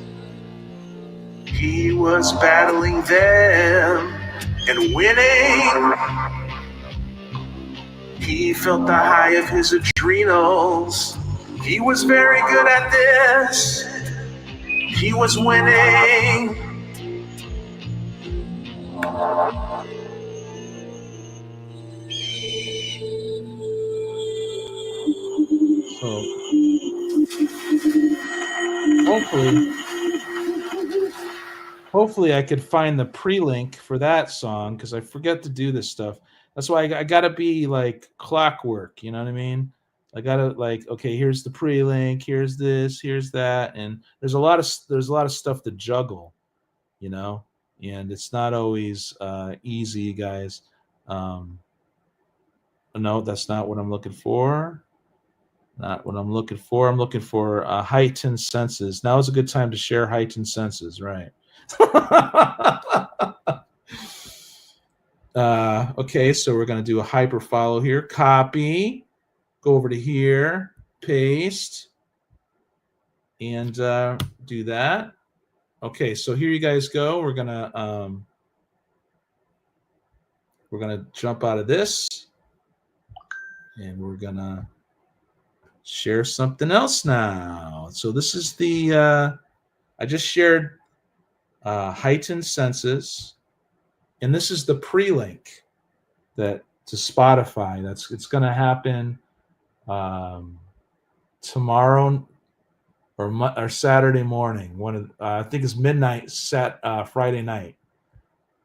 He was battling them and winning. He felt the high of his adrenals. He was very good at this. He was winning. So hopefully I could find the pre-link for that song because I forget to do this stuff. That's why I gotta be like clockwork, you know what I mean? I gotta okay, here's the pre-link, here's this, here's that, and there's a lot of stuff to juggle, you know, and it's not always easy, guys. No, that's not what I'm looking for. Not what I'm looking for. I'm looking for heightened senses. Now is a good time to share heightened senses, right? Okay, so we're going to do a hyper follow here. Copy. Go over to here. Paste. And do that. Okay, so here you guys go. We're gonna jump out of this, and we're gonna share something else now. So this is the I just shared heightened senses, and this is the pre-link that to Spotify. It's gonna happen tomorrow or Saturday morning. I think it's midnight Friday night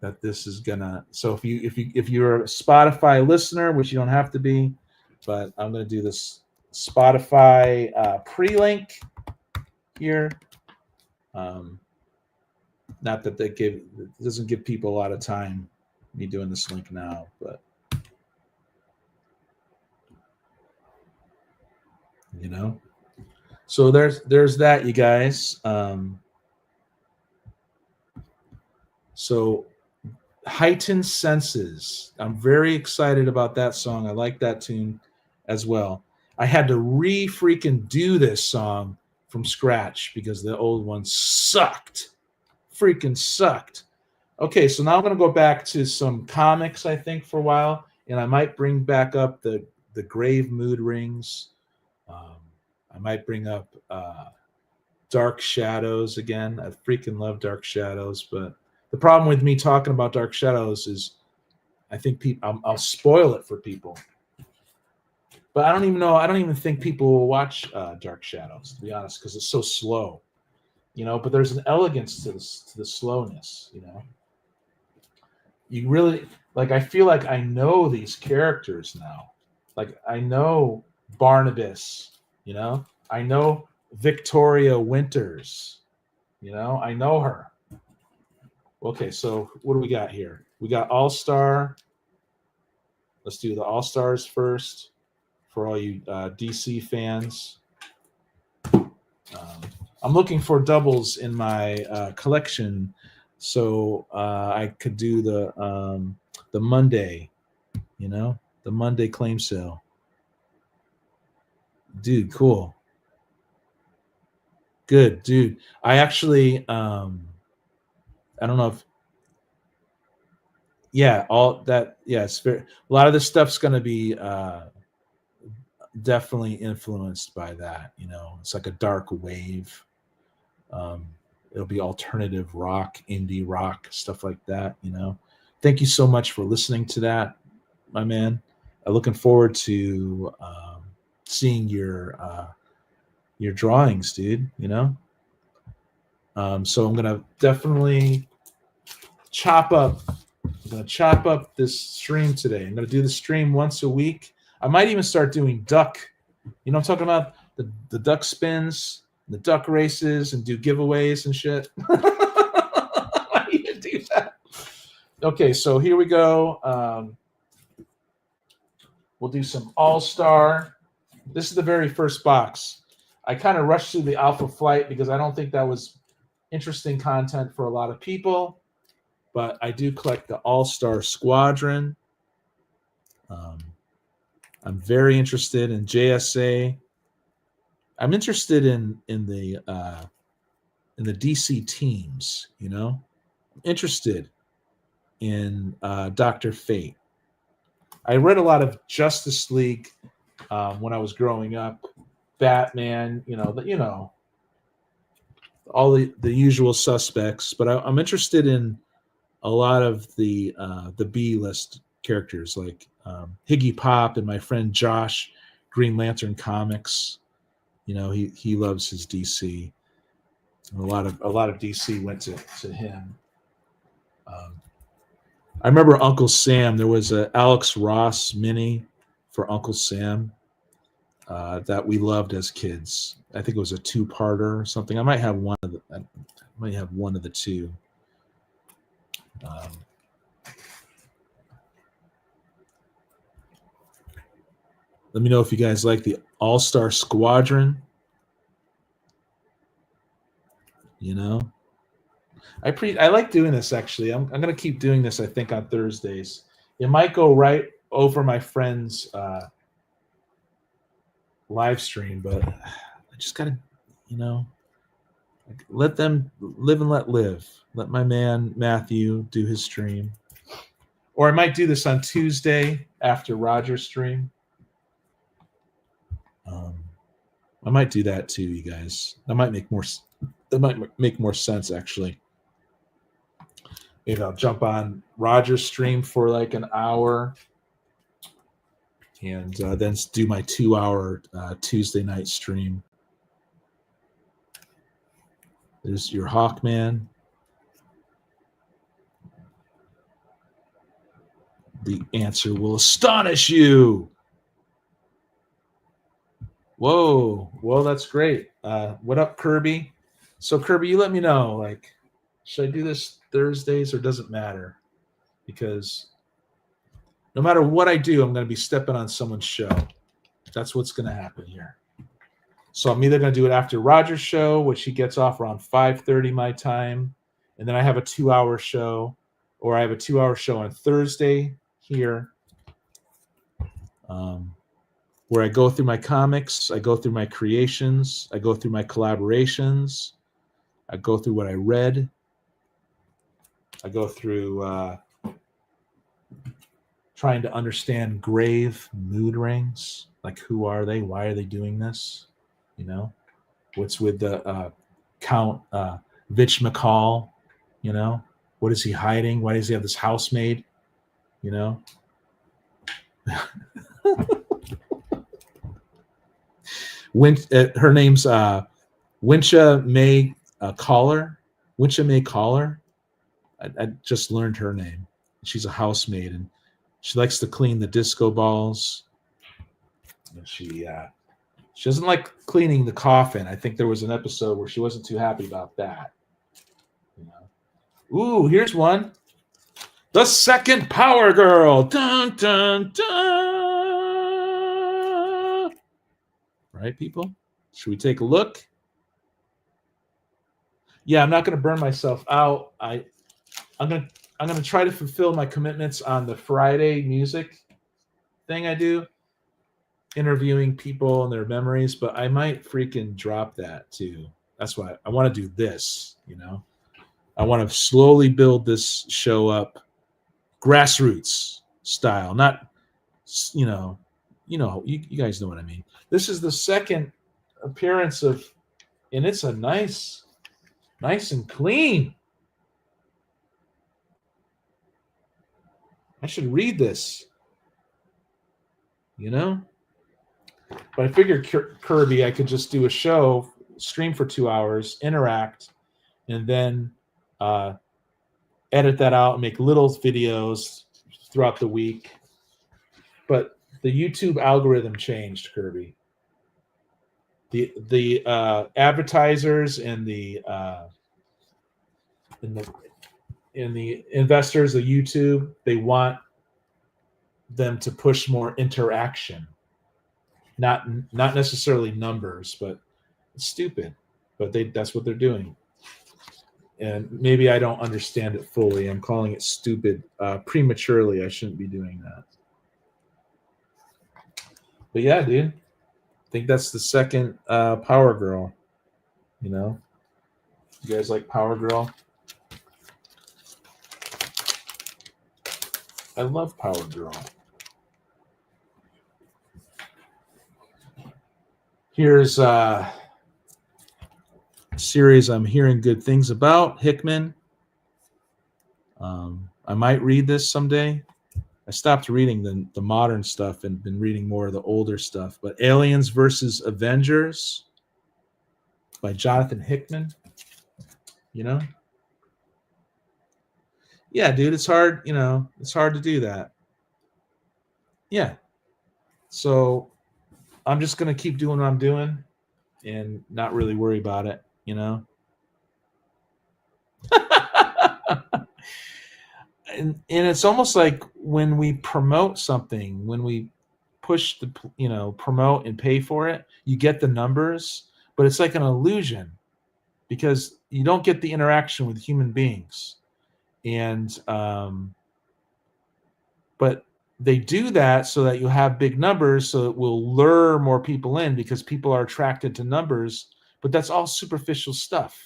that this is gonna. So if you're a Spotify listener, which you don't have to be, but I'm gonna do this Spotify pre-link here. Not that it doesn't give people a lot of time me doing this link now, but you know. So there's that, you guys. So heightened senses. I'm very excited about that song. I like that tune as well. I had to freaking do this song from scratch because the old one sucked. Freaking sucked. Okay, so now I'm going to go back to some comics, I think, for a while, and I might bring back up the Grave Mood Rings. I might bring up Dark Shadows again. I freaking love Dark Shadows, but the problem with me talking about Dark Shadows is I think I'll spoil it for people. But I don't even think people will watch Dark Shadows, to be honest, because it's so slow. You know, but there's an elegance to the slowness, you know. You really, like, I feel like I know these characters now. Like, I know Barnabas, you know. I know Victoria Winters, you know. I know her. Okay, so what do we got here? We got All-Star. Let's do the All-Stars first for all you DC fans. I'm looking for doubles in my collection, so I could do the Monday, you know, the Monday claim sale. Dude, cool. Good, dude. I actually, I don't know if, yeah, all that, yeah, a lot of this stuff's going to be definitely influenced by that, you know. It's like a dark wave. It'll be alternative rock, indie rock, stuff like that, you know. Thank you so much for listening to that, my man. I'm looking forward to seeing your drawings, dude, you know. So I'm gonna definitely chop up this stream today. I'm gonna do the stream once a week. I might even start doing duck, you know, I'm talking about the duck spins, the duck races, and do giveaways and shit. I need to do that. Okay, so here we go. We'll do some All-Star. This is the very first box. I kind of rushed through the Alpha Flight because I don't think that was interesting content for a lot of people, but I do collect the All-Star Squadron. I'm very interested in JSA. I'm interested in the DC teams, you know. I'm interested in Dr. Fate. I read a lot of Justice League when I was growing up. Batman, you know, all the usual suspects. But I'm interested in a lot of the B-list characters like Higgy Pop and my friend Josh, Green Lantern Comics. You know, he loves his DC. And a lot of DC went to him. I remember Uncle Sam. There was a Alex Ross mini for Uncle Sam that we loved as kids. I think it was a 2-parter or something. I might have one of the two. Let me know if you guys like the All-Star Squadron. You know, I like doing this actually. I'm gonna keep doing this. I think on Thursdays. It might go right over my friend's live stream, but I just gotta, you know, let them live and let live. Let my man Matthew do his stream, or I might do this on Tuesday after Roger's stream. I might do that too, you guys. That might make more sense actually. Maybe I'll jump on Roger's stream for like an hour, and then do my 2-hour Tuesday night stream. There's your Hawkman. The answer will astonish you. Whoa, well, that's great. What up, Kirby? So, Kirby, you let me know, like, should I do this Thursdays or does it matter? Because no matter what I do, I'm going to be stepping on someone's show. That's what's going to happen here. So I'm either going to do it after Roger's show, which he gets off around 5:30 my time, and then I have a 2-hour show, or I have a 2-hour show on Thursday here, where I go through my comics, I go through my creations, I go through my collaborations, I go through what I read, I go through trying to understand grave mood rings, like who are they, why are they doing this, you know, what's with the Count Vitch McCall, you know, what is he hiding, why does he have this housemaid, you know. Her name's Wincha May Caller. Wincha May Caller. I just learned her name. She's a housemaid, and she likes to clean the disco balls. And she doesn't like cleaning the coffin. I think there was an episode where she wasn't too happy about that. You know. Ooh, here's one. The second Power Girl. Dun dun dun. Right, people? Should we take a look? Yeah, I'm not going to burn myself out. I'm going to try to fulfill my commitments on the Friday music thing I do, interviewing people and their memories, but I might freaking drop that too. That's why I want to do this, you know. I want to slowly build this show up grassroots style, not, you guys know what I mean. This is the second appearance of, and it's a nice and clean. I should read this, you know. But I figured Kirby, I could just do a show, stream for 2 hours, interact, and then edit that out and make little videos throughout the week. But the YouTube algorithm changed, Kirby. The advertisers and the investors of YouTube, they want them to push more interaction, not necessarily numbers, but it's stupid. But that's what they're doing. And maybe I don't understand it fully. I'm calling it stupid prematurely. I shouldn't be doing that. But yeah, dude, I think that's the second Power Girl. You know, you guys like Power Girl? I love Power Girl. Here's a series I'm hearing good things about, Hickman. I might read this someday. I stopped reading the modern stuff and been reading more of the older stuff. But Aliens versus Avengers by Jonathan Hickman. You know? Yeah, dude, it's hard, you know, it's hard to do that. Yeah. So I'm just going to keep doing what I'm doing and not really worry about it, you know? And it's almost like when we promote something, when we push the promote and pay for it, you get the numbers, but it's like an illusion because you don't get the interaction with human beings. And but they do that so that you have big numbers, so it will lure more people in because people are attracted to numbers. But that's all superficial stuff.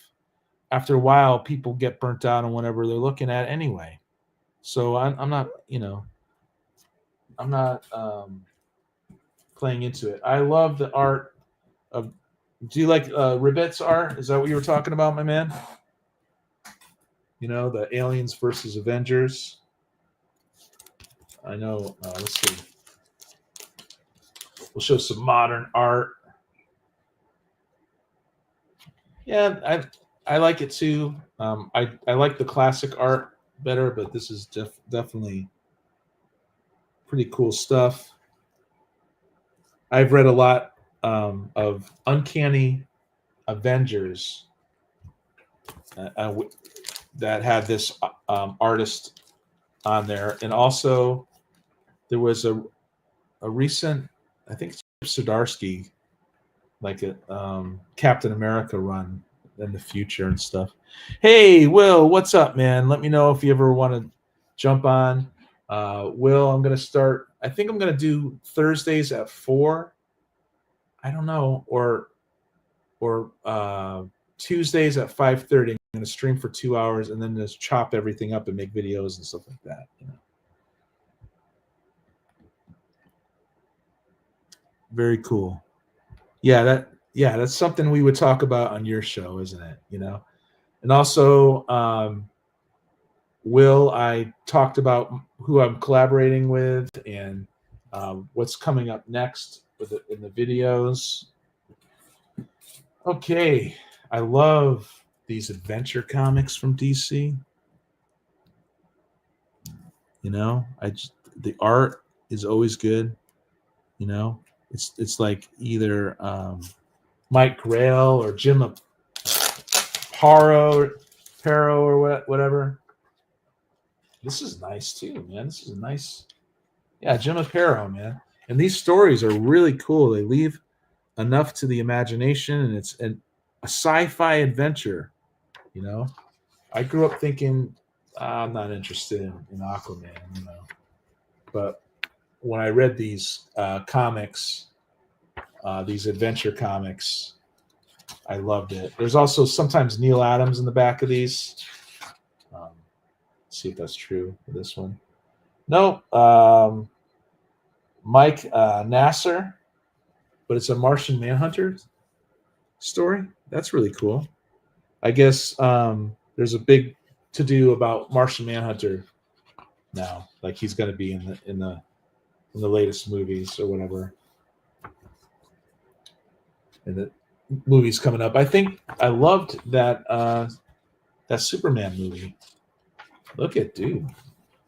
After a while, people get burnt out on whatever they're looking at anyway. So I'm not, I'm not playing into it. I love the art of. Do you like Ribbet's art? Is that what you were talking about, my man? The Aliens versus Avengers. I know. Let's see. We'll show some modern art. Yeah, I like it too. I like the classic art better, but this is definitely pretty cool stuff. I've read a lot of Uncanny Avengers that had this artist on there, and also there was a recent, I think Zdarsky, like a Captain America run in the future and stuff. Hey, Will, what's up, man? Let me know if you ever want to jump on. Will, I'm going to start. I think I'm going to do Thursdays at 4. I don't know, or Tuesdays at 5:30. I'm going to stream for 2 hours and then just chop everything up and make videos and stuff like that. Very cool. Yeah, that's something we would talk about on your show, isn't it? And also, Will, I talked about who I'm collaborating with and what's coming up next in the videos. Okay, I love these adventure comics from DC. The art is always good. It's like either Mike Grail or Jim Aparo or whatever. This is nice too, man. This is a nice, Jim Aparo, man. And these stories are really cool. They leave enough to the imagination, and it's a sci-fi adventure. I grew up thinking I'm not interested in Aquaman, but when I read these comics, these adventure comics, I loved it. There's also sometimes Neil Adams in the back of these. Let's see if that's true for this one. No, Mike Nasser, but it's a Martian Manhunter story. That's really cool. I guess there's a big to-do about Martian Manhunter now. Like he's going to be in the latest movies or whatever. And the movie's coming up. I think I loved that Superman movie. Look at dude.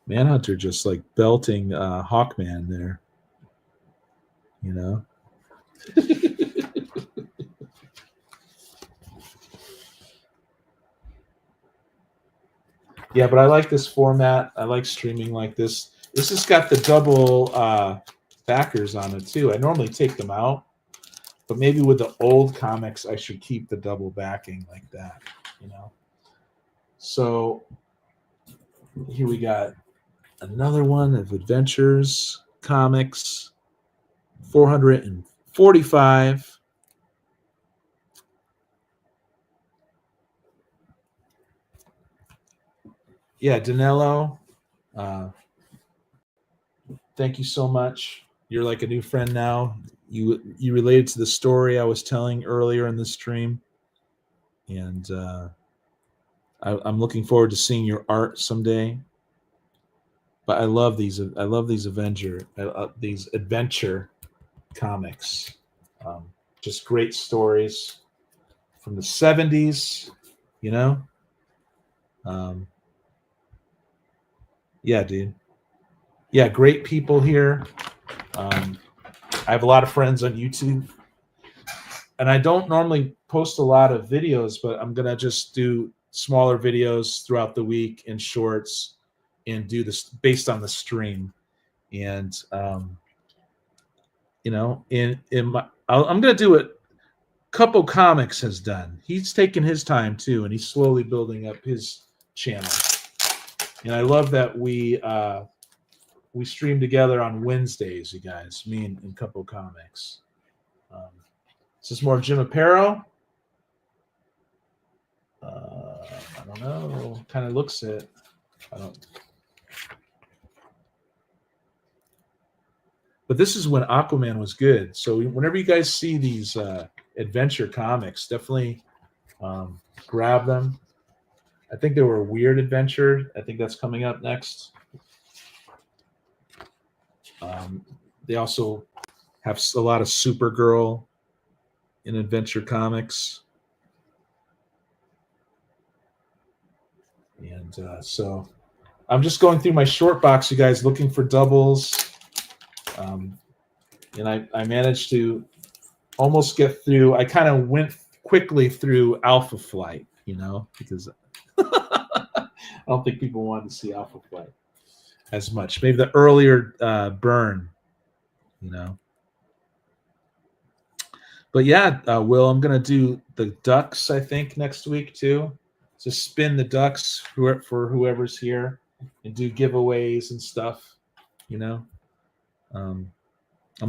Manhunter just like belting Hawkman there. Yeah, but I like this format. I like streaming like this. This has got the double backers on it too. I normally take them out, but maybe with the old comics, I should keep the double backing like that, So here we got another one of Adventures Comics, 445. Yeah, Danilo, thank you so much. You're like a new friend now. You related to the story I was telling earlier in the stream, and I'm looking forward to seeing your art someday. But I love these adventure comics. Just great stories from the 70s, Yeah, dude. Yeah, great people here. I have a lot of friends on YouTube. And I don't normally post a lot of videos, but I'm going to just do smaller videos throughout the week in shorts and do this based on the stream. And you know, in my, I'm going to do what Couple Comics has done. He's taken his time too, and he's slowly building up his channel. And I love that we stream together on Wednesdays, you guys. Me and Couple Comics. This is more Jim Aparo. I don't know. Kind of looks it. I don't. But this is when Aquaman was good. So whenever you guys see these adventure comics, definitely grab them. I think there were Weird Adventure. I think that's coming up next. They also have a lot of Supergirl in adventure comics. And so I'm just going through my short box, you guys, looking for doubles. And I managed to almost get through. I kind of went quickly through Alpha Flight, you know, because I don't think people wanted to see Alpha Flight as much. Maybe the earlier Burn, you know. But yeah, Will, I'm going to do the Ducks, I think, next week too. So spin the Ducks for whoever's here and do giveaways and stuff, you know. I'm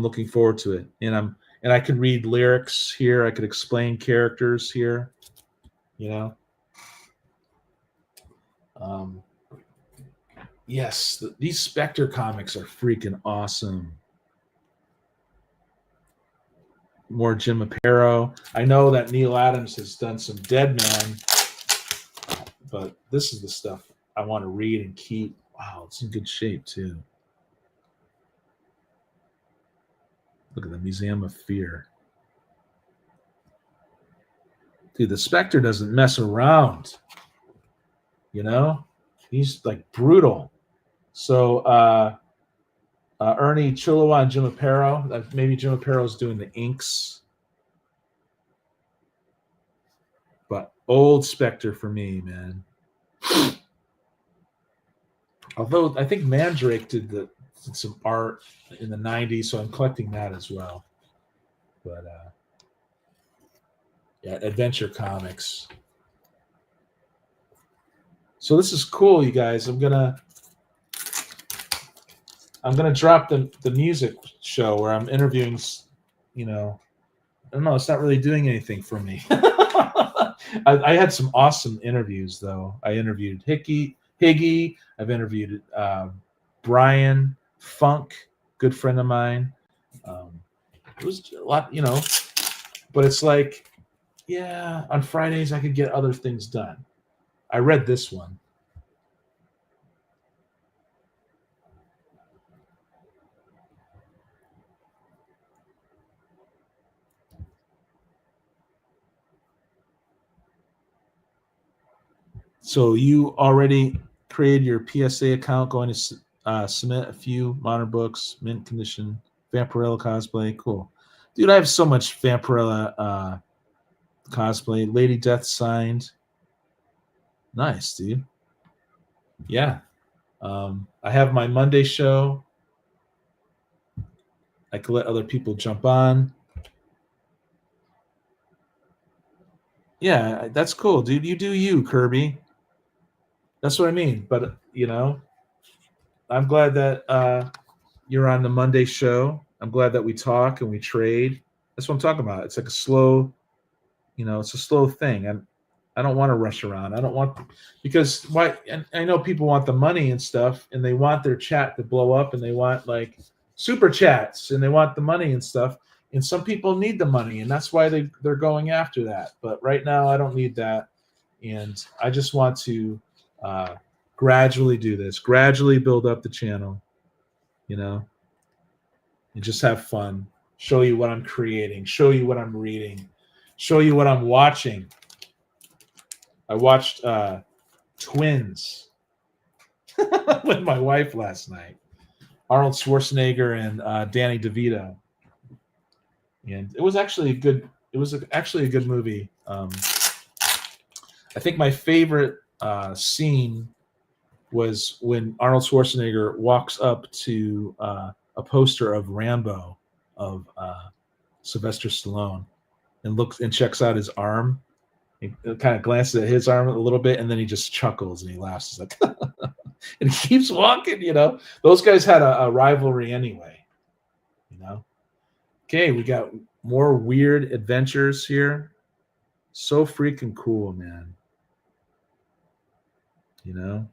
looking forward to it. And I could read lyrics here. I could explain characters here, you know. Yes, these Spectre comics are freaking awesome. More Jim Aparo. I know that Neil Adams has done some Dead Man, but this is the stuff I want to read and keep. Wow, it's in good shape too. Look at the Museum of Fear. Dude, the Spectre doesn't mess around. You know? He's like brutal. So Ernie Chulawa and Jim Aparo. Maybe Jim Aparo's doing the inks. But old Spectre for me, man. Although I think Mandrake did some art in the 90s, so I'm collecting that as well. But yeah, adventure comics. So this is cool, you guys. I'm gonna drop the music show where I'm interviewing, you know, I don't know, it's not really doing anything for me. I had some awesome interviews though. I interviewed Higgy. I've interviewed Brian Funk, good friend of mine. It was a lot, you know, but it's like, yeah, on Fridays I could get other things done. I read this one. So you already created your PSA account, going to submit a few modern books, mint condition, Vampirella cosplay. Cool. Dude, I have so much Vampirella cosplay. Lady Death signed. Nice, dude. Yeah. I have my Monday show. I could let other people jump on. Yeah, that's cool, dude. You do you, Kirby. That's what I mean. But, you know, I'm glad that you're on the Monday show. I'm glad that we talk and we trade. That's what I'm talking about. It's like a slow, you know, it's a slow thing. I don't want to rush around. I don't want, because why? And I know people want the money and stuff, and they want their chat to blow up, and they want like super chats, and they want the money and stuff. And some people need the money, and that's why they're going after that. But right now, I don't need that, and I just want to gradually do this, gradually build up the channel, you know, and just have fun. Show you what I'm creating. Show you what I'm reading. Show you what I'm watching. I watched Twins with my wife last night. Arnold Schwarzenegger and Danny DeVito, and it was actually a good. It was actually a good movie. I think my favorite scene was when Arnold Schwarzenegger walks up to a poster of Rambo of Sylvester Stallone and looks and checks out his arm. He kind of glances at his arm a little bit, and then he just chuckles and he laughs. He's like, and he keeps walking. You know, those guys had a rivalry anyway. You know. Okay, we got more weird adventures here. So freaking cool, man. You know.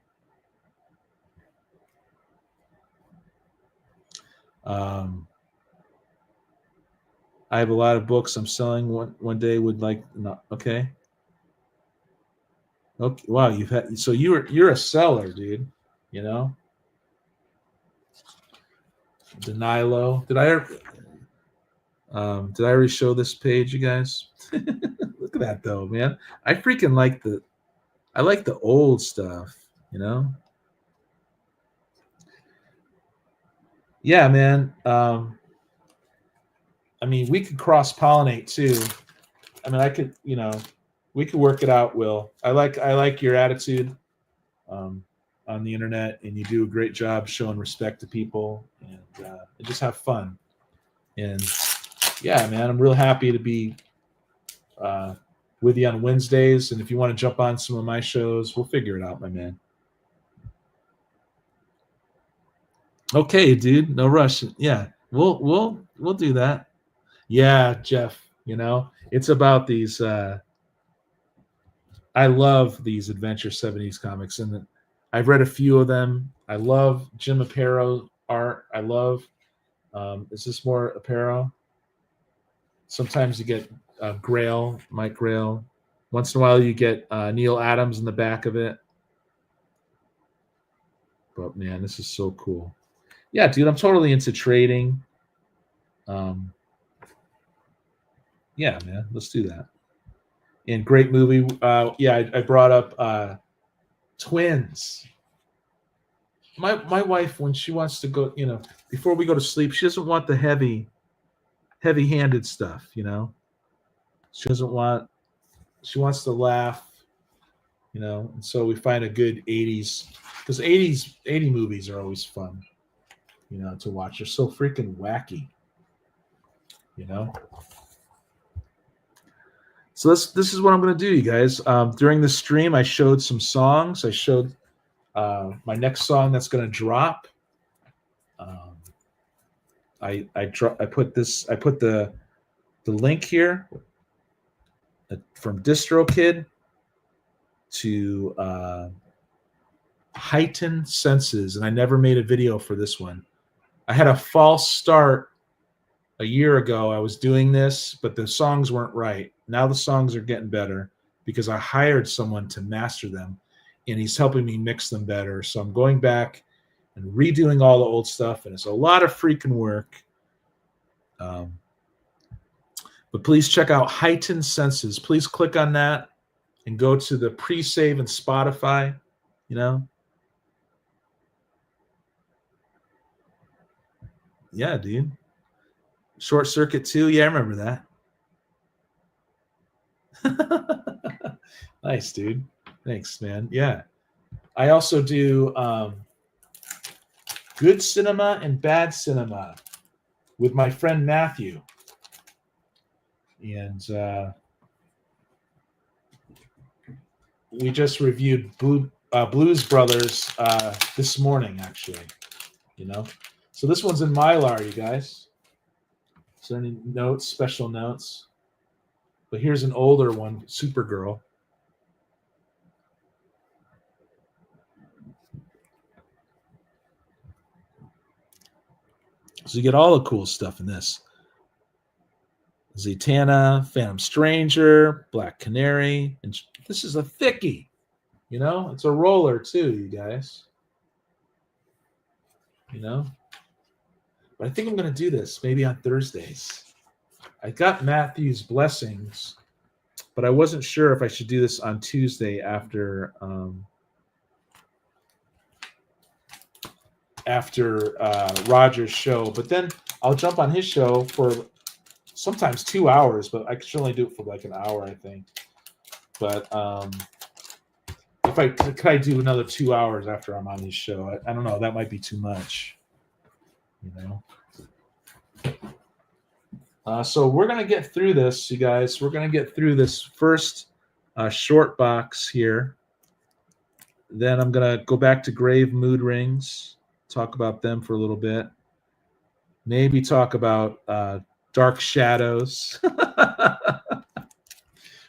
I have a lot of books I'm selling. One day would like no. Okay. Okay. Wow, you've had so you're a seller, dude. You know. Danilo. Did I already show this page, you guys? Look at that though, man. I freaking like the old stuff, you know. Yeah, man. I mean, we could cross-pollinate too. I mean, I could, you know, we could work it out, Will. I like your attitude on the internet, and you do a great job showing respect to people and just have fun. And yeah, man, I'm real happy to be with you on Wednesdays. And if you want to jump on some of my shows, we'll figure it out, my man. Okay, dude, no rush. Yeah, we'll do that. Yeah, Jeff, you know, it's about these I love these Adventure 70s comics, and I've read a few of them. I love Jim Aparo art. I love is this more Aparo? Sometimes you get Grail, Mike Grail. Once in a while you get Neil Adams in the back of it. But man, this is so cool. Yeah, dude, I'm totally into trading. Yeah, man, let's do that. And great movie. Yeah, I brought up Twins. My wife, when she wants to go, you know, before we go to sleep, she doesn't want the heavy-handed stuff, you know. She wants to laugh, you know, and so we find a good 80s, because 80 movies are always fun, you know, to watch. They're so freaking wacky, you know. So this is what I'm going to do, you guys. During the stream, I showed some songs. I showed my next song that's going to drop. I put the link here from DistroKid to Heightened Senses, and I never made a video for this one. I had a false start a year ago. I was doing this, but the songs weren't right. Now the songs are getting better because I hired someone to master them, and he's helping me mix them better. So I'm going back and redoing all the old stuff, and it's a lot of freaking work. But please check out Heightened Senses. Please click on that and go to the pre-save in Spotify, you know. Yeah, dude. Short Circuit 2. Yeah, I remember that. Nice, dude. Thanks, man. Yeah. I also do good cinema and bad cinema with my friend Matthew. And we just reviewed Blues Brothers this morning, actually. You know? So this one's in Mylar, you guys. Is there any notes, special notes? But here's an older one, Supergirl. So you get all the cool stuff in this. Zatanna, Phantom Stranger, Black Canary, and this is a thickie. You know, it's a roller too, you guys. You know? But I think I'm going to do this maybe on Thursdays. I got Matthew's blessings, but I wasn't sure if I should do this on Tuesday after Roger's show. But then I'll jump on his show for sometimes 2 hours, but I should only do it for like an hour, I think. But could I do another 2 hours after I'm on his show? I don't know. That might be too much. You know. So we're going to get through this, you guys. We're going to get through this first short box here. Then I'm going to go back to Grave Mood Rings, talk about them for a little bit. Maybe talk about Dark Shadows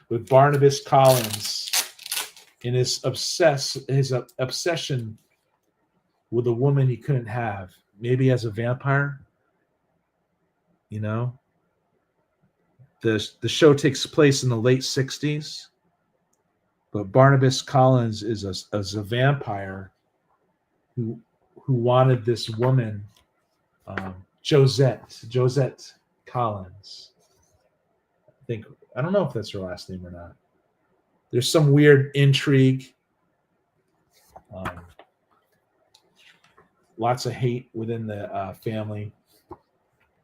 with Barnabas Collins in his obsession with a woman he couldn't have. Maybe as a vampire, you know. The show takes place in the late 60s, but Barnabas Collins is a vampire who wanted this woman, Josette Collins. I don't know if that's her last name or not. There's some weird intrigue. Lots of hate within the family.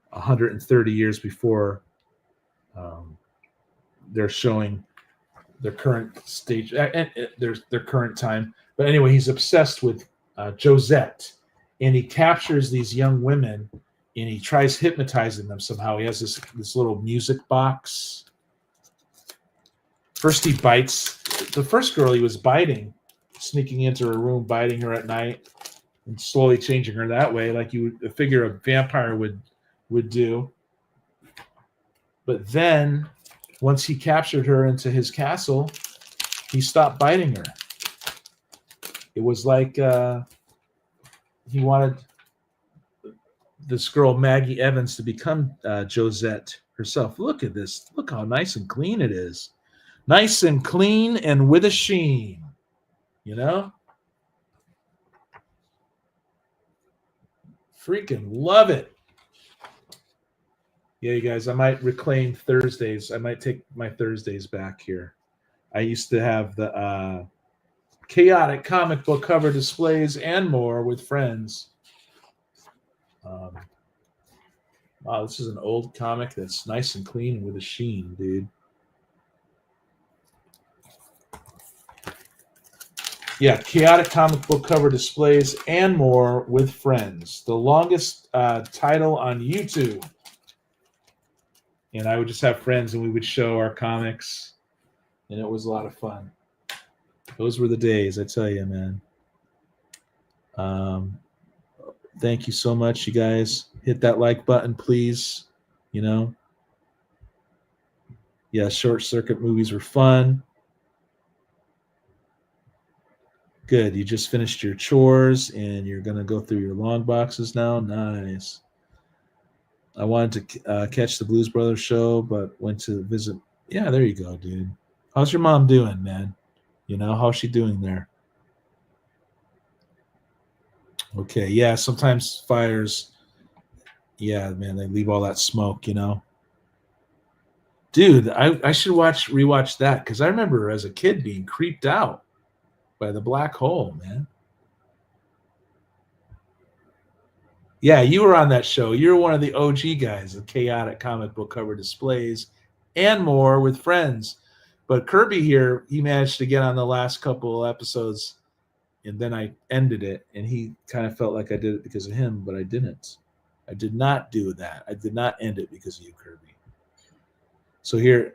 130 years before they're showing their current stage and their current time. But anyway, he's obsessed with Josette, and he captures these young women and he tries hypnotizing them somehow. He has this little music box. First he bites the first girl he was biting, sneaking into her room, biting her at night and slowly changing her that way, like you would figure a vampire would do. But then once he captured her into his castle, he stopped biting her. It was like he wanted this girl, Maggie Evans, to become Josette herself. Look at this. Look how nice and clean it is. Nice and clean and with a sheen. You know? Freaking love it. Yeah, you guys, I might reclaim Thursdays. I might take my Thursdays back here. I used to have the chaotic comic book cover displays and more with friends. Wow, this is an old comic that's nice and clean with a sheen, dude. Yeah, chaotic comic book cover displays and more with friends. The longest title on YouTube. And I would just have friends and we would show our comics. And it was a lot of fun. Those were the days, I tell you, man. Thank you so much, you guys. Hit that like button, please. You know? Yeah, Short Circuit movies were fun. Good. You just finished your chores and you're going to go through your long boxes now. Nice. I wanted to catch the Blues Brothers show, but went to visit. Yeah, there you go, dude. How's your mom doing, man? You know, how's she doing there? Okay, yeah, sometimes fires, yeah, man, they leave all that smoke, you know. Dude, I should rewatch that because I remember as a kid being creeped out by the black hole, man. Yeah, you were on that show. You were one of the OG guys, the chaotic comic book cover displays and more with friends. But Kirby here, he managed to get on the last couple of episodes, and then I ended it, and he kind of felt like I did it because of him, but I didn't. I did not do that. I did not end it because of you, Kirby. So here,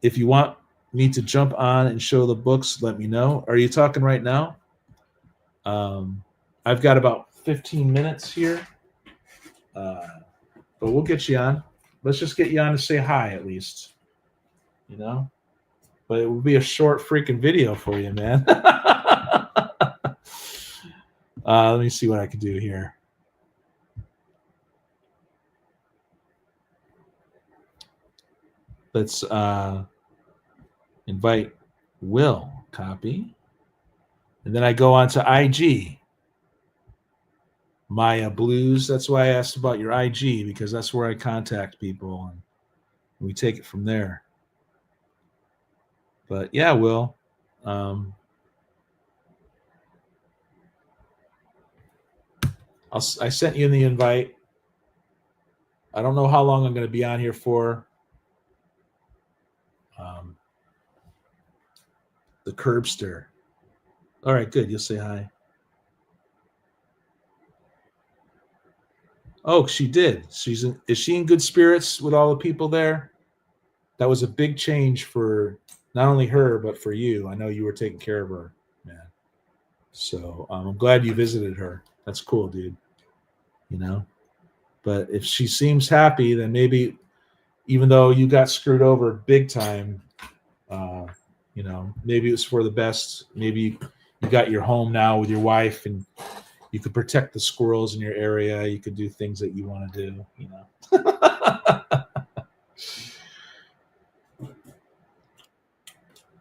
if you want me to jump on and show the books, let me know. Are you talking right now? I've got about 15 minutes here, but we'll get you on. Let's just get you on to say hi at least, you know? But it will be a short freaking video for you, man. Let me see what I can do here. Let's invite Will, copy. And then I go on to IG. Maya Blues. That's why I asked about your IG, because that's where I contact people and we take it from there. But yeah, Will. I sent you the invite. I don't know how long I'm going to be on here for. The Curbster. All right, good. You'll say hi. Oh, she did. Is she in good spirits with all the people there? That was a big change for not only her but for you. I know you were taking care of her, man. So I'm glad you visited her. That's cool, dude. You know, but if she seems happy, then maybe, even though you got screwed over big time, you know, maybe it was for the best. Maybe you got your home now with your wife, and you could protect the squirrels in your area. You could do things that you want to do, you know.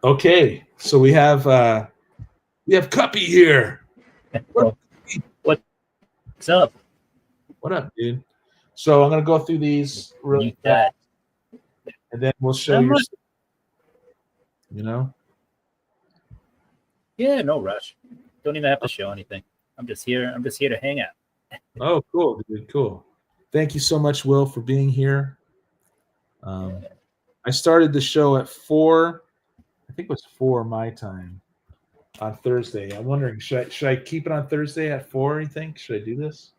Okay, so we have Cuppy here. What's up? What up, dude? So I'm gonna go through these really You got fast, and then we'll show you. You know. Yeah, no rush. Don't even have to show anything. I'm just here to hang out. Oh, cool, dude. Cool. Thank you so much, Will, for being here. I started the show at 4. I think it was 4 my time on Thursday. I'm wondering, should I keep it on Thursday at 4? You think? Should I do this?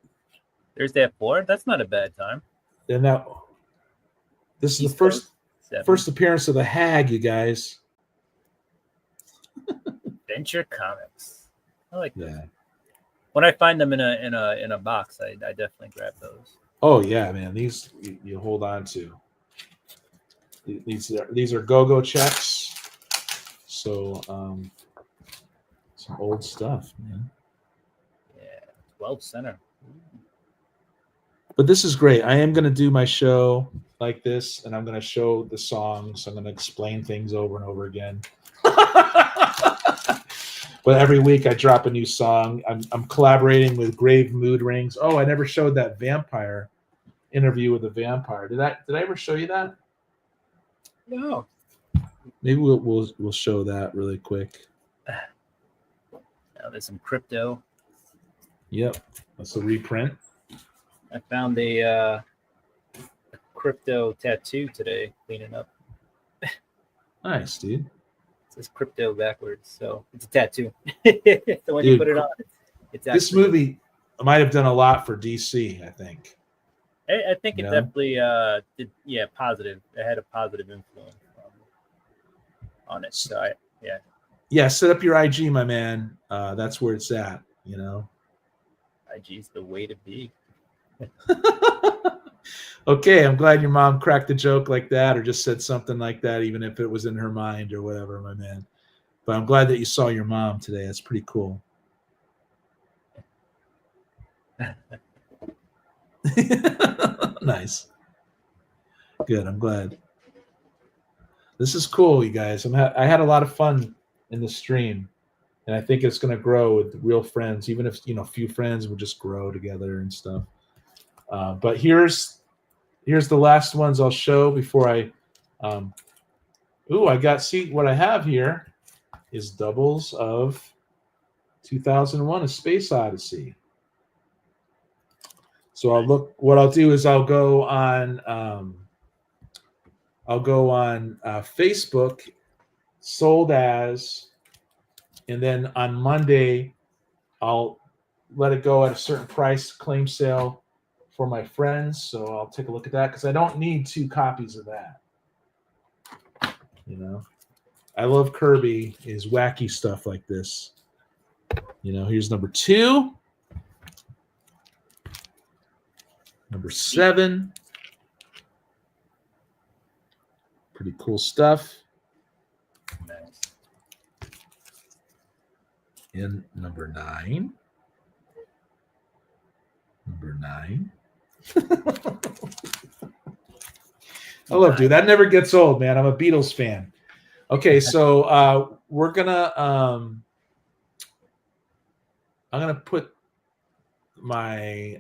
Thursday at 4? That's not a bad time. And this is the first appearance of the Hag, you guys. Adventure Comics. I like those. Yeah. When I find them in a box, I definitely grab those. Oh yeah, man. These you hold on to. These are go-go checks. So some old stuff, man. Yeah, 12 center. But this is great. I am going to do my show like this, and I'm going to show the songs. I'm going to explain things over and over again. But every week I drop a new song. I'm collaborating with Grave Mood Rings. Oh, I never showed that vampire interview with the vampire. Did I ever show you that? No. Maybe we'll show that really quick. Now there's some crypto. Yep, that's a reprint. I found a crypto tattoo today, cleaning up. Nice, dude. It says crypto backwards, so it's a tattoo. So when you put it on, it's this movie might have done a lot for DC, I think. I think it definitely did. Yeah, positive. It had a positive influence on it. So yeah. Set up your IG, my man. That's where it's at. You know. IG's the way to be. Okay, I'm glad your mom cracked a joke like that, or just said something like that, even if it was in her mind or whatever, my man. But I'm glad that you saw your mom today. That's pretty cool. Nice. Good. I'm glad. This is cool, you guys. I had a lot of fun in the stream, and I think it's going to grow with real friends. Even if few friends will just grow together and stuff. But here's the last ones I'll show before I. See what I have here is doubles of 2001: A Space Odyssey. So what I'll do is I'll go on Facebook, sold as, and then on Monday I'll let it go at a certain price, claim sale for my friends. So I'll take a look at that because I don't need 2 copies of that. I love Kirby, his wacky stuff like this. Here's number 2. Number 7. Pretty cool stuff. Nice. And number 9. Number 9. I love, dude. That never gets old, man. I'm a Beatles fan. Okay, so we're gonna I'm gonna put my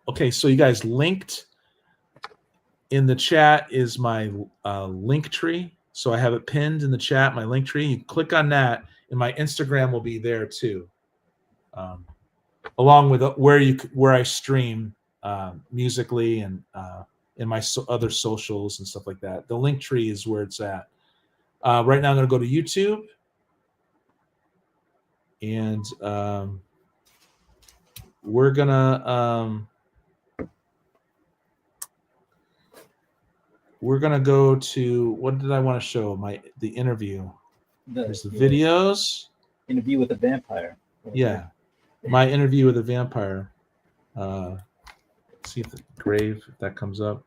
okay, so you guys, linked in the chat is my link tree. So I have it pinned in the chat, my link tree. You click on that, and my Instagram will be there too, along with where I stream musically and in my other socials and stuff like that. The link tree is where it's at. Right now I'm going to go to YouTube, and we're gonna we're gonna go to what did I want to show? The interview. There's the videos. Interview with a vampire. Yeah, my interview with a vampire. Let's see if the grave, if that comes up.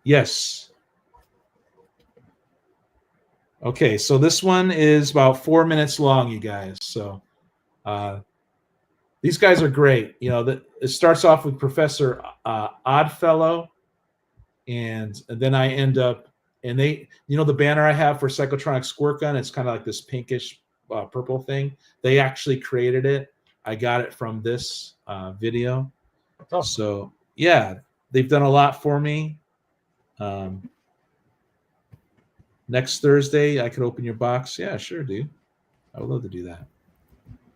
Yes. Okay, so this one is about 4 minutes long, you guys. So these guys are great. You know, it starts off with Professor Oddfellow, and then I end up, and they, you know, the banner I have for Psychotronic Squirt Gun, it's kind of like this pinkish purple thing. They actually created it. I got it from this video. Awesome. So yeah, they've done a lot for me. Next Thursday, I could open your box. Yeah, sure, dude. I would love to do that.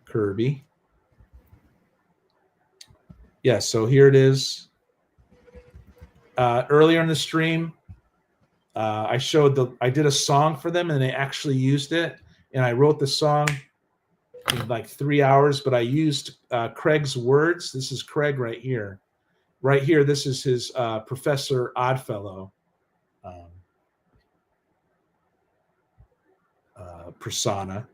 Kirby. Yeah, so here it is. Earlier in the stream, I did a song for them, and they actually used it. And I wrote the song in like 3 hours, but I used Craig's words. This is Craig right here. Right here, this is his Professor Oddfellow persona.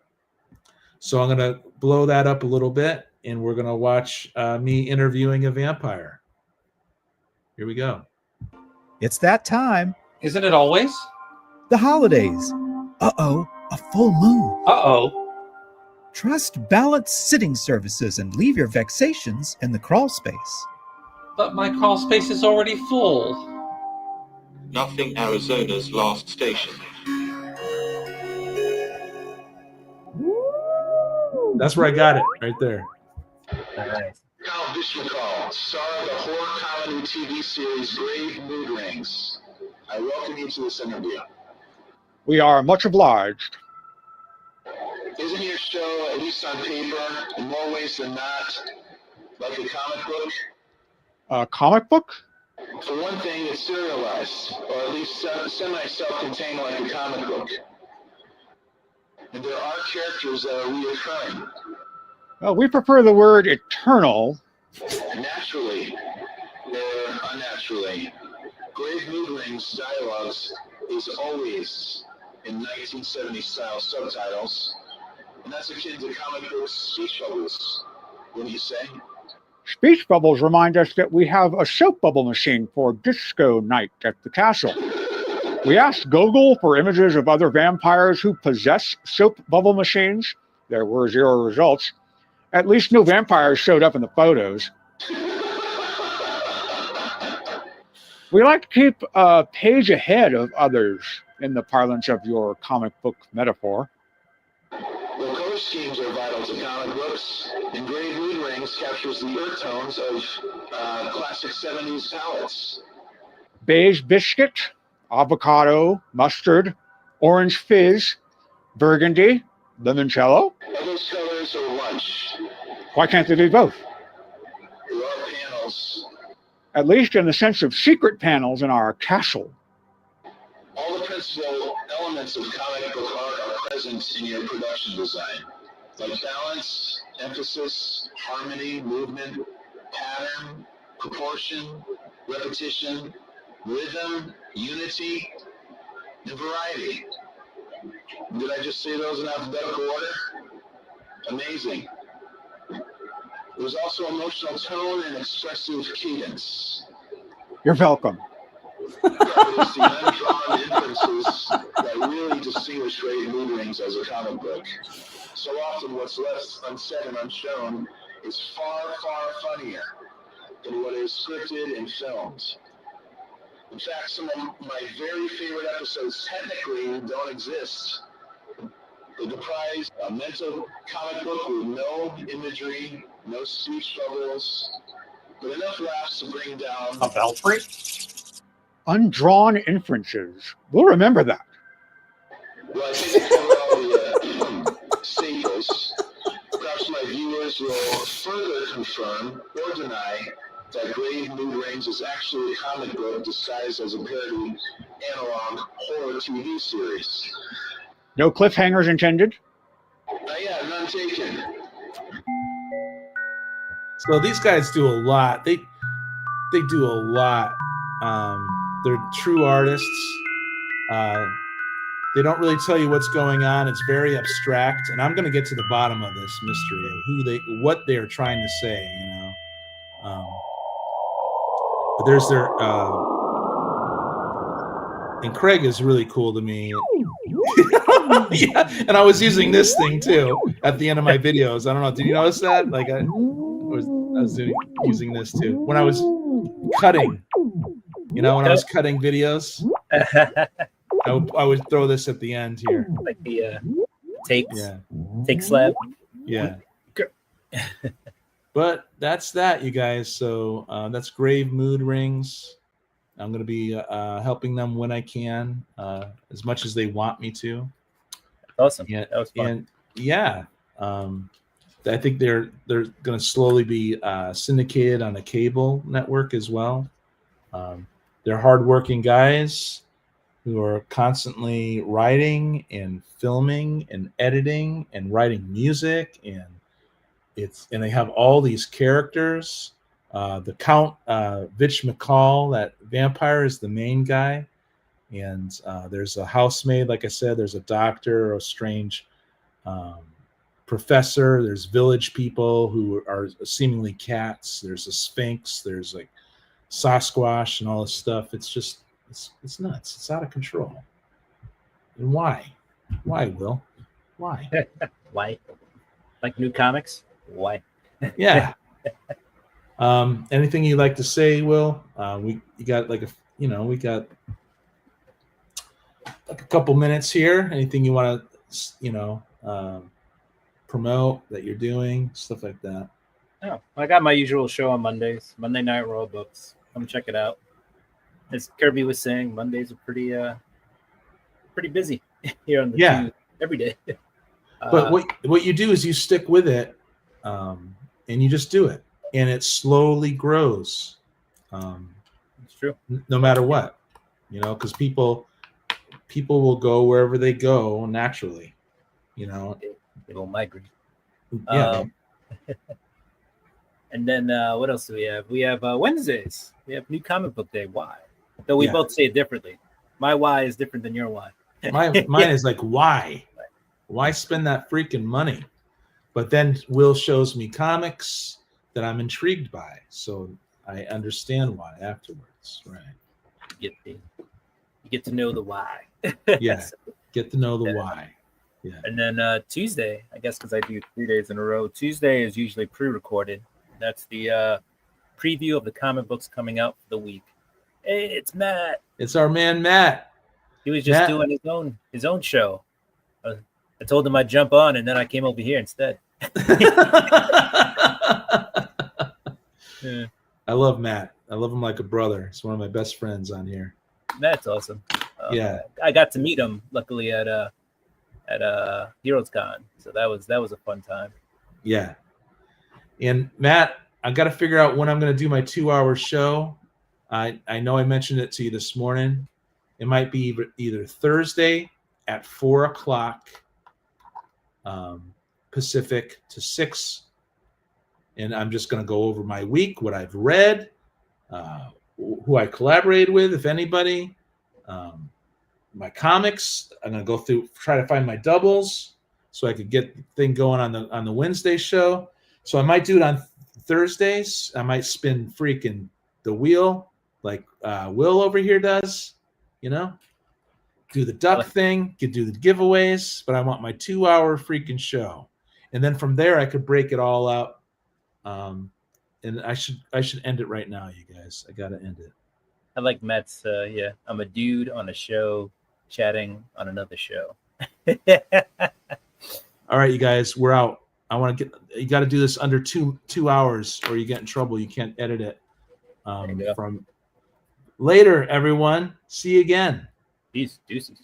So I'm going to blow that up a little bit, and we're going to watch me interviewing a vampire. Here we go. It's that time. Isn't it always? The holidays. Uh-oh, a full moon. Uh-oh. Trust balanced sitting services and leave your vexations in the crawl space. But my crawl space is already full. Nothing Arizona's last station. That's where I got it, right there. Nice. Kyle Vishmakal, star of the horror comedy TV series Grave Mood Rings. I welcome you to this interview. We are much obliged. Isn't your show, at least on paper, in more ways than not, like a comic book? A comic book? For one thing, it's serialized, or at least semi-self-contained like a comic book. And there are characters that are reoccurring. Well, we prefer the word eternal. Naturally, or unnaturally, Grave Mood Rings dialogues is always in 1970s-style subtitles, and that's akin to comic books speech bubbles, wouldn't you say? Speech bubbles remind us that we have a soap bubble machine for disco night at the castle. We asked Google for images of other vampires who possess soap bubble machines. There were 0 results. At least no vampires showed up in the photos. We like to keep a page ahead of others, in the parlance of your comic book metaphor. Well, color schemes are vital to comic books, and Grave Mood Rings captures the earth tones of classic 70s palettes. Beige biscuit, avocado, mustard, orange fizz, burgundy, limoncello. Are those colors or lunch? Why can't they be both? There are panels. At least in the sense of secret panels in our castle. All the principal elements of comic book art are present in your production design, like balance, emphasis, harmony, movement, pattern, proportion, repetition, rhythm, unity, and variety. Did I just say those in alphabetical order? Amazing. There's also emotional tone and expressive cadence. You're welcome. It's the undrawn inferences that really distinguish Grave Mood Rings as a comic book. So often what's left unsaid and unshown is far, far funnier than what is scripted and filmed. In fact, some of my very favorite episodes technically don't exist. They comprise a mental comic book with no imagery, no speech bubbles, but enough laughs to bring down A belfry? Undrawn inferences. We'll remember that. Well, I think we covered all the staples. Perhaps my viewers will further confirm or deny that Grave Mood Rings is actually a comic book disguised as a parody analog horror TV series. No cliffhangers intended. Yeah, none taken. So these guys do a lot. They do a lot. They're true artists. They don't really tell you what's going on. It's very abstract, and I'm going to get to the bottom of this mystery of what they're trying to say. But there's their and Craig is really cool to me. Yeah, and I was using this thing too at the end of my videos. I don't know. Did you notice that? Like I was using this too when I was cutting. When I was cutting videos, I would throw this at the end here, like the take slab. Yeah. But that's that, you guys. So that's Grave Mood Rings. I'm going to be helping them when I can, as much as they want me to. Awesome. Yeah, that was fun. And yeah, I think they're going to slowly be syndicated on a cable network as well. They're hardworking guys who are constantly writing and filming and editing and writing music, and they have all these characters. The Count Vitch McCall, that vampire, is the main guy. And there's a housemaid, like I said, there's a doctor, a strange professor, there's village people who are seemingly cats, there's a sphinx, there's like Sasquatch and all this stuff. It's just, it's nuts. It's out of control. And why? Why, Will? Why? Why? Like new comics? Why? Yeah. Anything you'd like to say, Will? We got like we got like a couple minutes here. Anything you want to promote that you're doing, stuff like that? Oh, I got my usual show on Mondays, Monday Night Raw Books. Come check it out. As Kirby was saying, Mondays are pretty busy here on the tube every day. But what you do is you stick with it, and you just do it, and it slowly grows. It's true. No matter what, because people will go wherever they go naturally. They will migrate. Yeah. And then what else do we have? We have Wednesdays. We have New Comic Book Day. Why? Though we both say it differently. My why is different than your why. Mine is like, why? Why spend that freaking money? But then Will shows me comics that I'm intrigued by, so I understand why afterwards. Right? You get to know the why. Yeah, get to know the why. Yeah. And then Tuesday, I guess because I do 3 days in a row. Tuesday is usually pre-recorded. That's the preview of the comic books coming out for the week. Hey, it's Matt. It's our man Matt. He was just doing his own show. I told him I'd jump on, and then I came over here instead. Yeah. I love Matt. I love him like a brother. He's one of my best friends on here. Matt's awesome. Yeah, I got to meet him luckily at Heroes Con, so that was a fun time. Yeah. And Matt, I got to figure out when I'm going to do my 2-hour show. I know I mentioned it to you this morning. It might be either Thursday at 4:00 Pacific to 6, and I'm just going to go over my week, what I've read, who I collaborated with, if anybody, my comics. I'm going to go through, try to find my doubles, so I could get the thing going on the Wednesday show. So I might do it on Thursdays. I might spin freaking the wheel like Will over here does, do the duck thing, could do the giveaways, but I want my 2-hour freaking show. And then from there I could break it all up. And I should end it right now, you guys. I gotta end it. I like Matt's I'm a dude on a show chatting on another show. All right, you guys, we're out. You got to do this under two hours or you get in trouble. You can't edit it. From later, everyone. See you again. Peace. Deuces.